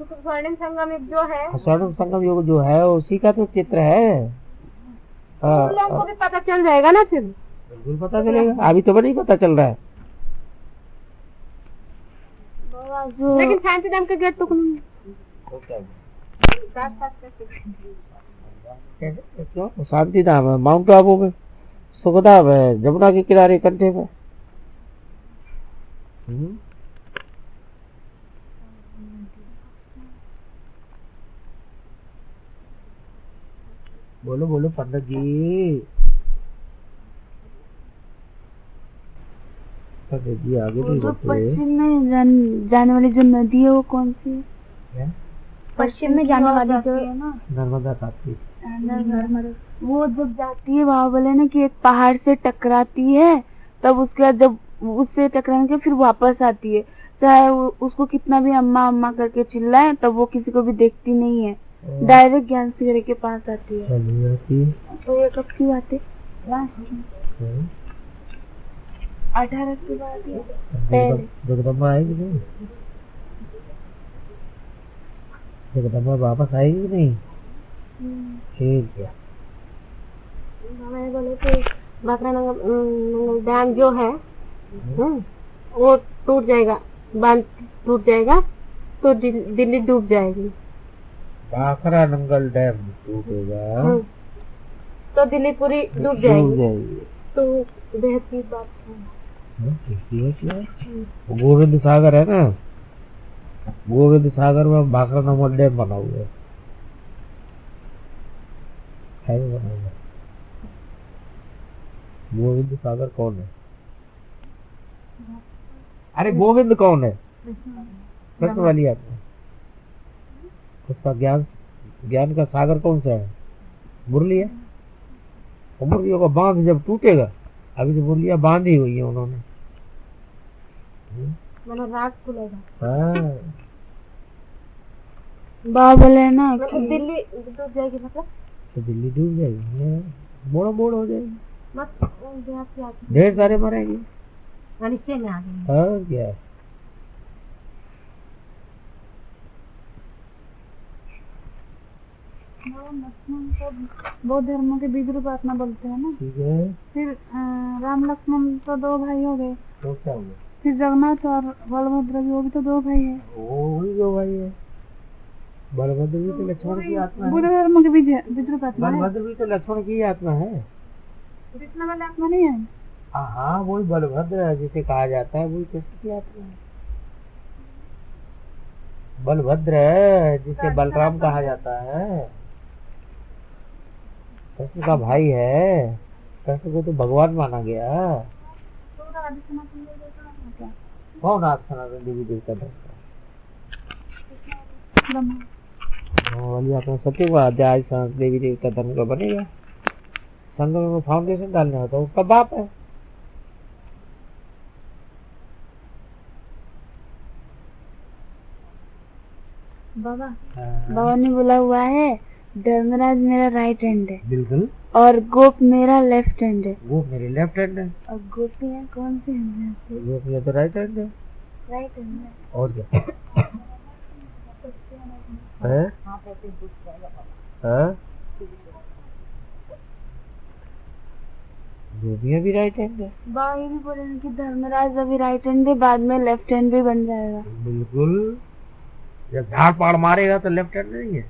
स्वर्णिम संगम युग जो है, स्वर्णिम संगम युग जो है उसी का तो चित्र है। उन लोगों को भी पता चल जाएगा ना फिर। बिल्कुल पता चलेगा, अभी तो नहीं पता चल रहा है। लेकिन शांति धाम का गेट तो खुला क्यों? शांति धाम है माउंट आबू में, सुखधाम है जमुना के किनारे कंठे में। बोलो बोलो पंडित जी। जी आगे नहीं बढ़ते। पश्चिम में जाने वाली जो नदी है वो कौन सी है? पश्चिम में जाने वाली जो है ना नर्मदा ताप्ती। वो जब जाती है वहाँ बोले ना कि एक पहाड़ से टकराती है, तब उसके बाद जब उससे टकराने के फिर वापस आती है, चाहे उसको कितना भी अम्मा अम्मा करके चिल्लाए तब वो किसी को भी देखती नहीं है, डायरेक्ट ज्ञान सागर के पास आती है। चली जाती है। तो ये कब की बात है? 18 के बाद ही पहले जगदम्बा आएगी नहीं? जगदम्बा वापस आएगी कि नहीं? ठीक है। मैं बोले कि भाखरा डैम जो है वो टूट जाएगा, बांध टूट जाएगा तो दिल्ली डूब जाएगी। भाखरा नंगल डैम टूटेगा तो दिल्ली पूरी डूब जाएगी। तो बेहद की बात है। गोविंद सागर है ना, गोविंद सागर में भाखरा नंगल डैम बना हुआ है बना हुआ। गोविंद सागर कौन है? अरे गोविंद कौन है? कृष्ण वाली आत्मा। उसका ज्ञान का सागर कौन सा है? मुरली है। मुरलियों का बांध जब टूटेगा, अभी तो मुरलियां बांधी हुई है उन्होंने, मतलब रात खुलेगा। हाँ। बाबा बोले ना कि दिल्ली डूब जाएगी, मतलब तो दिल्ली डूब जाएगी, मोड़ मोड़ हो जाएगी, मत ढेर सारे मरेंगे। नीचे में आ गए। हाँ क्या? बौद्ध धर्म के बीज रूप आत्मा बोलते हैं ना। ठीक है। फिर राम लक्ष्मण तो 2 भाई हो गए। तो क्या हुआ? फिर जगन्नाथ और बलभद्र भी, वो भी तो 2 भाई है। वो भी 2 भाई है। बलभद्र भी तो लक्ष्मण की आत्मा है। बुद्ध धर्म के बीज रूप आत्मा है। बलभद्र भी तो लक्ष्मण की आत्मा है। कृष्ण वाला आत्मा नहीं है। हाँ, वही बलभद्र है जिसे कहा जाता है, वही कृष्ण की आत्मा है। बलभद्र है जिसे बलराम कहा जाता है, कृष्ण का भाई है। कृष्ण को तो भगवान माना गया। कौन आदि सनातन देवी देवता धर्म वाली आत्मा सत्य को आदि सनातन देवी देवता धर्म का बनेगा। संगम में फाउंडेशन डालना होता है, उसका बाप है। बाबा ने बोला हुआ है धर्मराज मेरा राइट हैंड है। बिल्कुल। और गोप मेरा लेफ्ट हैंड है। गोप मेरे लेफ्ट हैंड है। और गोपियाँ कौन सी हैंड है? गोपियाँ तो राइट हैंड है। राइट हैंड है। और क्या है? गोपियाँ भी राइट हैंड है। बाबा ये भी बोले कि धर्मराज अभी राइट हैंड है, बाद में लेफ्ट हैंड भी बन जाएगा। बिल्कुल। जब झाड़ पाड़ मारेगा तो लेफ्ट हैंड नहीं है,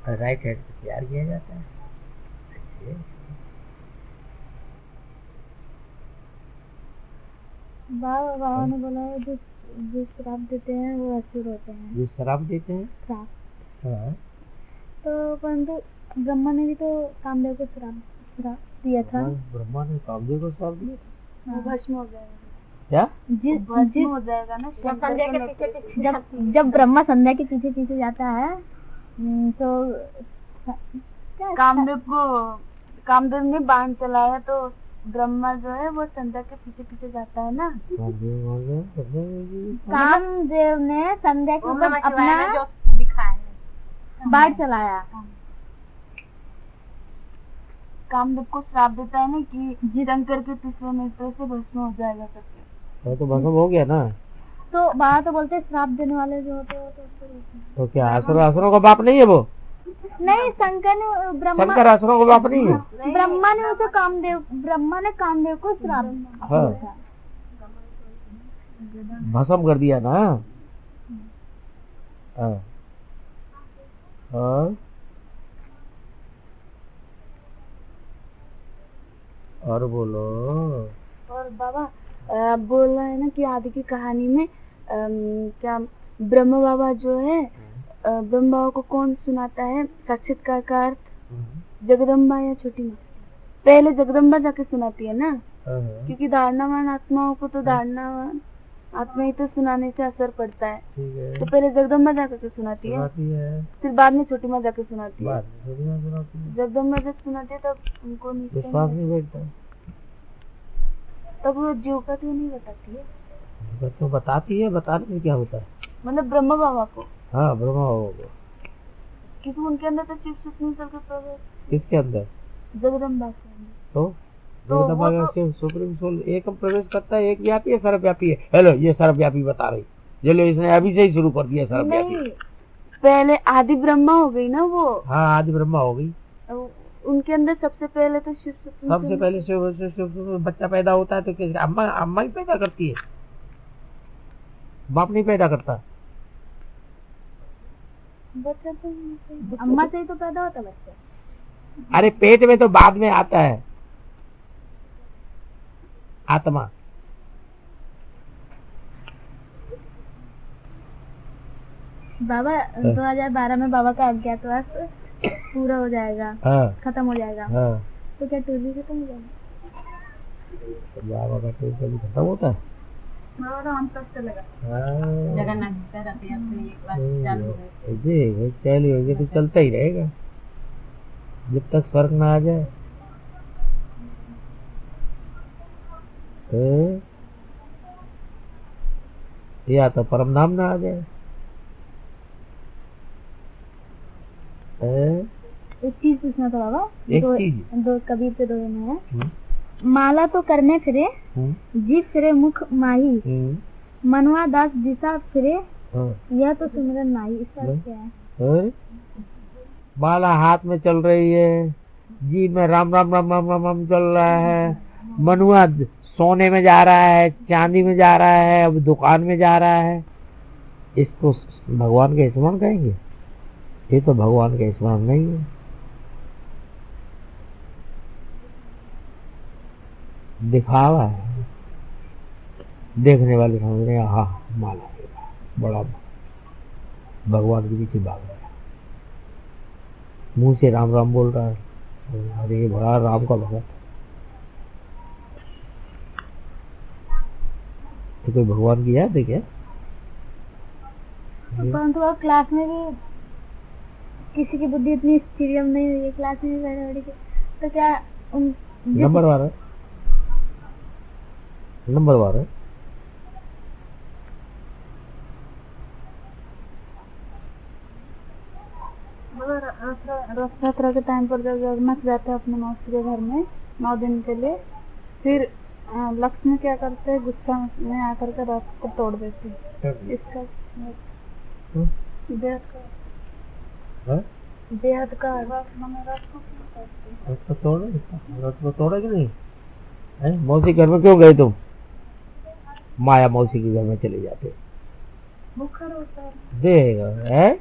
राइट हैंड तैयार किया जाता है। बाबा ने बोला है जो श्राप देते हैं वो असुर होते हैं। जो श्राप देते हैं श्राप। हाँ। तो परंतु ब्रह्मा ने भी तो कामदेव को श्राप दिया था। ब्रह्मा ने कामदेव को श्राप दिया था। वो भस्म हो जाएगा। क्या? भस्म हो जाएगा ना संध्या के पीछे। जब ब्रह्मा संध्या के पीछे पीछे जाता है तो कामदेव ने बाण चलाया तो ब्रह्मा जो है वो संध्या के पीछे पीछे जाता है ना। कामदेव ने संध्या के ऊपर अपना जो दिखाया बाण चलाया। कामदेव को श्राप देता है ना कि शंकर के 3 नेत्र से भस्म हो जाएगा करके। तो भस्म हो गया ना। तो बाबा तो बोलते श्राप देने वाले जो होते हैं तो क्या असुरों का बाप नहीं है वो? नहीं, शंकर असुरों का बाप नहीं है। ब्रह्मा ने उसे ब्रह्मा ने कामदेव को श्राप दिया। भस्म कर दिया ना। और बोलो। और बाबा बोल रहा है ना कि आदि की कहानी में क्या ब्रह्म बाबा जो है ब्रह्म बाबा को कौन सुनाता है साक्षात्कार का अर्थ? जगदम्बा या छोटी माँ। पहले जगदम्बा जाके सुनाती है ना, क्योंकि धारणावान आत्माओं को तो धारणावान आत्मा ही तो सुनाने से असर पड़ता है। तो पहले जगदम्बा जाकर सुनाती है, फिर बाद में छोटी माँ जाके सुनाती है। जगदम्बा जब सुनाती है तब उनको विश्वास नहीं बैठता, तब वो जीव का क्यों नहीं बताती है? तो बताती है, बताने में क्या होता है? मतलब ब्रह्म बाबा को। हाँ, ब्रह्म बाबा को, क्योंकि उनके अंदर तो शिव सुखनी सबके प्रवेश। किसके अंदर? जगदम्बा के अंदर। तो तो जगदम्बा वो के सुप्रीम सोल एक में प्रवेश करता है, एक व्यापी है, सर्वव्यापी है। हेलो ये सर्वव्यापी बता रही, चलो इसने अभी से ही शुरू कर दिया सर्वव्यापी। नहीं, पहले आदि ब्रह्मा हो गई ना वो। हाँ आदि ब्रह्मा हो गई। उनके अंदर सबसे पहले तो शिव सबसे पहले शिव बच्चा पैदा होता है तो कैसे? अम्मा ही पैदा करती है, बाप नहीं पैदा करता। बच्चा तो अम्मा से ही तो पैदा होता बच्चा। अरे पेट में तो बाद में आता है आत्मा। बाबा 2012 में बाबा का अज्ञातवास पूरा हो जाएगा। हाँ। खत्म हो जाएगा। हाँ। तो क्या टूर भी खत्म हो जाएगा? बाबा का टूर कभी खत्म होता है? चलिए तो चलता ही रहेगा जब तक फर्क ना आ जाए। या तो परम नाम ना आ जाए। एक चीज पूछना था बाबा। दो कबीर के दो में है। माला तो करने फिरे, जीव फिरे मुख माही, मनवा दास दिशा फिरे, यह तो सिमरन माही। इसका क्या है? माला हाथ में चल रही है, जी में राम राम राम राम राम राम चल रहा है, मनुआ सोने में जा रहा है, चांदी में जा रहा है, अब दुकान में जा रहा है। इसको भगवान के स्मरण कहेंगे? ये तो भगवान का स्मरण नहीं है। दिखावा है, देखने वाले समझ रहे हाँ माला बड़ा भगवान के पीछे भाग रहा है, मुंह से राम राम बोल रहा है, अरे बड़ा राम का भगत। तो कोई भगवान की याद है क्या? परंतु आप क्लास में भी किसी की बुद्धि इतनी स्थिर नहीं हुई है, क्लास में भी बैठे बैठे तो क्या उन नंबर वार है, नंबर वार है। रथ यात्रा के टाइम पर जब जगन्नाथ जाते हैं अपने मौसी के घर में 9 दिन के लिए, फिर लक्ष्मी क्या करते हैं, गुस्सा में आकर के रथ को तोड़ देते हैं। इसका बेहद का रथ को तोड़ा कि नहीं? मौसी घर में क्यों गए तुम? माया मौसी के घर में चले जाते। बुखार होता है। देगा है?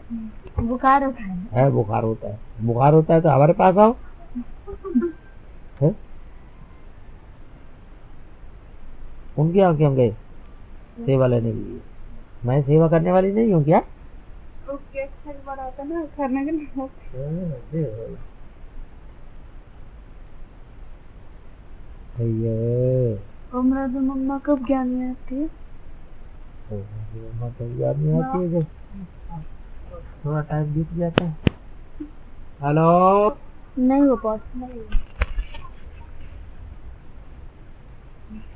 बुखार होता है। बुखार होता है। बुखार होता है तो हमारे पास आओ। उनके यहाँ क्यों गए? सेवा लेने के लिए। मैं सेवा करने वाली नहीं हूँ क्या? तो केक बड़ा होता है ना, करने के लिए। मम्मा कब ज्ञान में आती है? मम्मा तो ज्ञान में आती है जब थोड़ा टाइम बीत जाता है। हेलो नहीं हो पॉसिबल।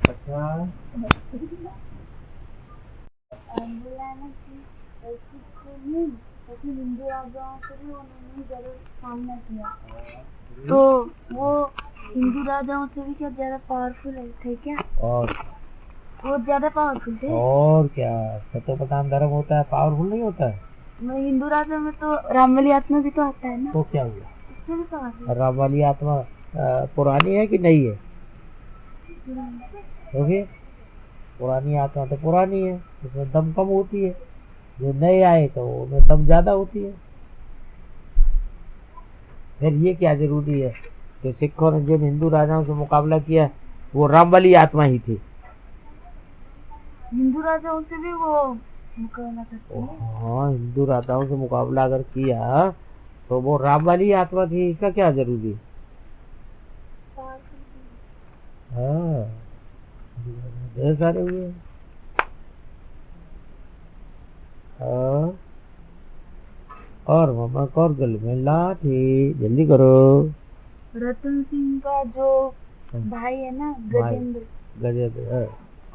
अच्छा हिंदू राजाओं से भी उन्होंने जरूर सामना किया, तो वो हिंदू राजाओं से भी क्या ज्यादा पावरफुल थे क्या? और वो ज्यादा पावरफुल थे। और क्या सतोप्रधान धर्म होता है, पावरफुल नहीं होता है? हिंदू राजा में तो राम वाली आत्मा भी तो आता है ना। तो क्या हुआ? राम वाली आत्मा पुरानी है कि नहीं है? तो फिर पुरानी आत्मा तो पुरानी है, उसमें दम कम होती है। जो नए आए तो उनमें दम ज्यादा होती है। फिर ये क्या जरूरी है? तो सिखों ने जिन हिंदू राजाओं से मुकाबला किया वो राम वाली आत्मा ही थी। हिंदू राजाओं से भी वो मुकाबला करते हैं। हाँ हिंदू राजाओं से मुकाबला अगर किया तो वो राम वाली आत्मा थी। इसका क्या जरूरी? हाँ ढेर सारे हुए। और मामा कौर गले में लाठी, जल्दी करो। रतन सिंह का जो भाई है ना गजेंद्र,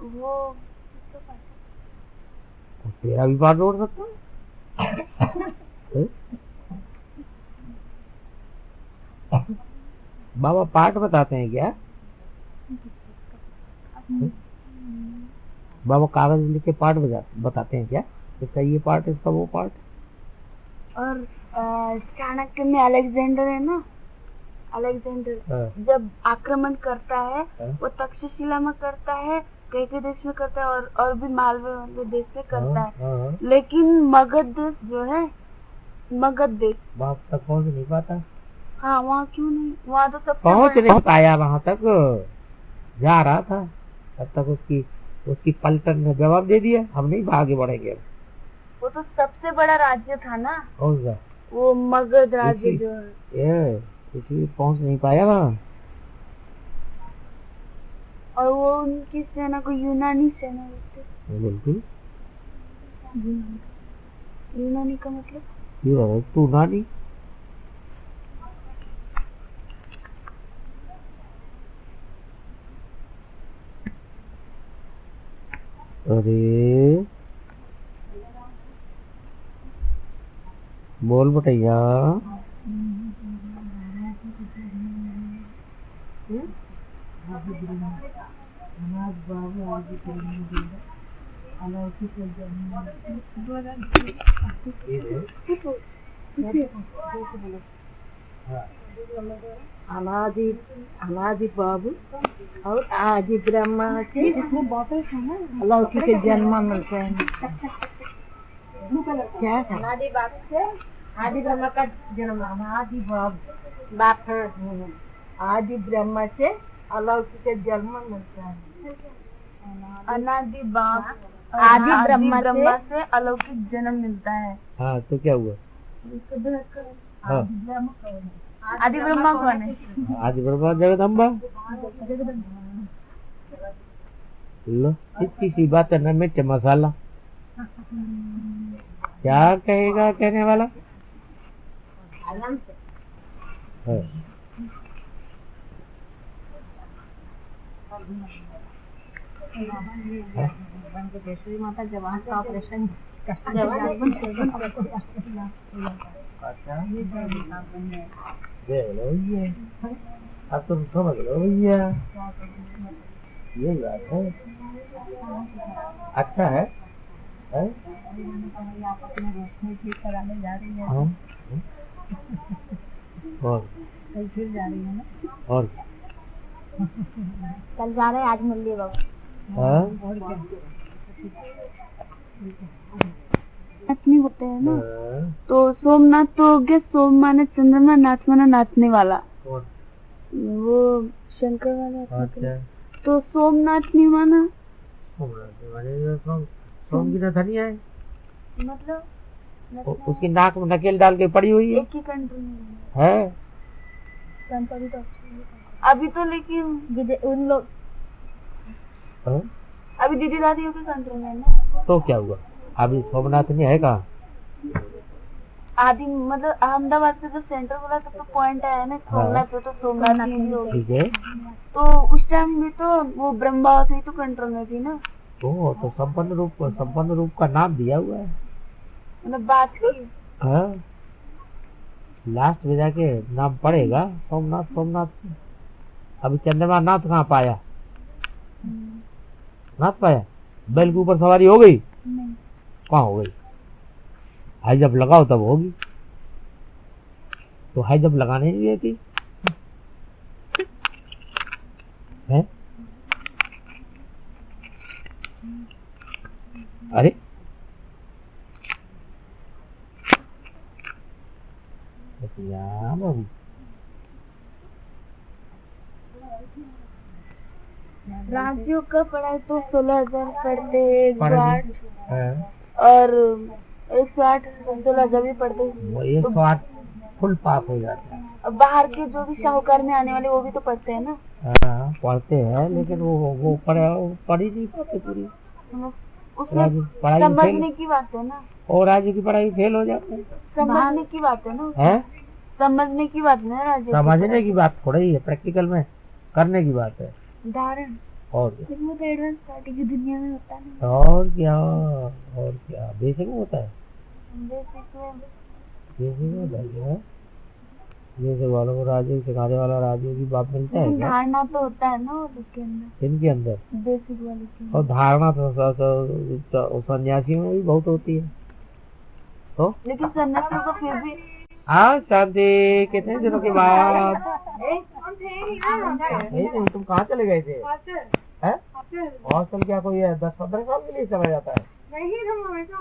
वो तेरा भी पार तोड़ सकता है? बाबा पाठ बताते हैं क्या? बाबा कागज लिख के पाठ बताते हैं क्या? इसका ये पार्ट, इसका वो पार्ट। और चाणक्य में अलेक्जेंडर है ना, अलेक्जेंडर जब आक्रमण करता है वो तक्षशिला में करता है, कई देश में करता है और भी मालवे देश में करता है। लेकिन मगध देश जो है, मगध देश वहाँ तक पहुँच नहीं पाता। हाँ, वहाँ क्यों नहीं, वहाँ तो सब पहुँच नहीं पाया, वहाँ तक जा रहा था, तब तक उसकी पलटन ने जवाब दे दिया, हम नहीं आगे बढ़ेंगे। वो तो सबसे बड़ा राज्य था ना, कौन सा? वो मगध राज्य जो है, इसलिए पहुँच नहीं पाया वहाँ। और वो उनकी सेना को यूनानी सेना बोलते। बिल्कुल, यूनानी का मतलब टूनानी। अरे बोल बटैया। अनादि बाबू और आदि ब्रह्मा से अलौकिक जन्म मिलते हैं। क्या अनादि बाप से आदि ब्रह्मा का जन्म, अनादि बाप है, आदि ब्रह्मा से अलौकिक जन्म मिलता है। अनादि बाप आदि ब्रह्मा से अलौकिक जन्म मिलता है। हाँ, तो क्या हुआ? आदि ब्रह्मा कौन है? आदि ब्रह्मा जगदम्बा। लो, इतनी सी बात है ना, मिर्च मसाला। क्या कहेगा कहने वाला? माता जवान का ऑपरेशन अब तुम समझ लो भैया, ये बात है। अच्छा है, कराने जा रही है। और फिर जा रही है ना, और कल जा रहे हैं, आज मिल लिए बाबू। नहीं होते हैं ना, तो सोमनाथ तो हो गया, सोम माने चंद्रमा, नाथ माने नाचने वाला, वो शंकर वाला। अच्छा, तो सोमनाथ नहीं माना, सोम की धनिया है, मतलब उसकी नाक में नकेल डाल के पड़ी हुई है। एक ही कंट्री में है अभी तो, लेकिन उन लोग अभी दीदी दादियों के कंट्री में ना। तो क्या हुआ, अभी सोमनाथ नहीं है कहाँ? आदि मतलब अहमदाबाद से जो सेंटर बोला तो पॉइंट आया ना सोमनाथ पे, तो सोमनाथ ही होगी। ठीक है, तो उस टाइम में तो वो ब्रह्मा से ही तो कंट्रोल में थी ना। तो संपन्न रूप का नाम दिया हुआ है, मतलब बात की। हाँ, लास्ट में जाके नाम पड़ेगा सोमनाथ। सोमनाथ अभी चंद्रमा नाथ कहाँ पाया? नाथ पाया? बैल के ऊपर सवारी हो गई? कहाँ हो गई? हाई जब लगाओ तब होगी, तो हाई जब लगाने नहीं देती है। अरे बाबू, राज्यों का पढ़ाई तो 16,000 पढ़ते हैं, 108 और 108 16,000 भी पढ़ते हैं। 108 फुल पास हो जाता है। अब बाहर के जो भी शाहूकार में आने वाले वो भी तो पढ़ते हैं ना। हाँ, पढ़ते हैं, लेकिन वो पढ़ ही नहीं पाते पूरी। उसमें समझने की बात है ना, और राज्य की पढ़ाई फेल हो जाते हैं। समझने की बात है ना, समझने की बात है राज्य, समझने की बात थोड़ा ही है, प्रैक्टिकल में करने की बात है। उदाहरण और इसमें तो एडवांस पार्टी की दुनिया में होता है। और क्या बेसिक में होता है, बेसिक में होता है। जैसे वालों को राजयोग सिखाने वाला राजयोगी बाप मिलता है क्या? धारणा तो होता है ना उसके अंदर, इनके अंदर बेसिक वाले के और धारणा तो सन्यासी में भी बहुत होती है। तो लेकिन सन्यासी को फिर भी हाँ शांति, कितने दिनों के बाद? नहीं, तुम कहाँ चले गए थे? हॉस्टल क्या कोई 10-15 साल के लिए चला जाता है? नहीं, हम हमेशा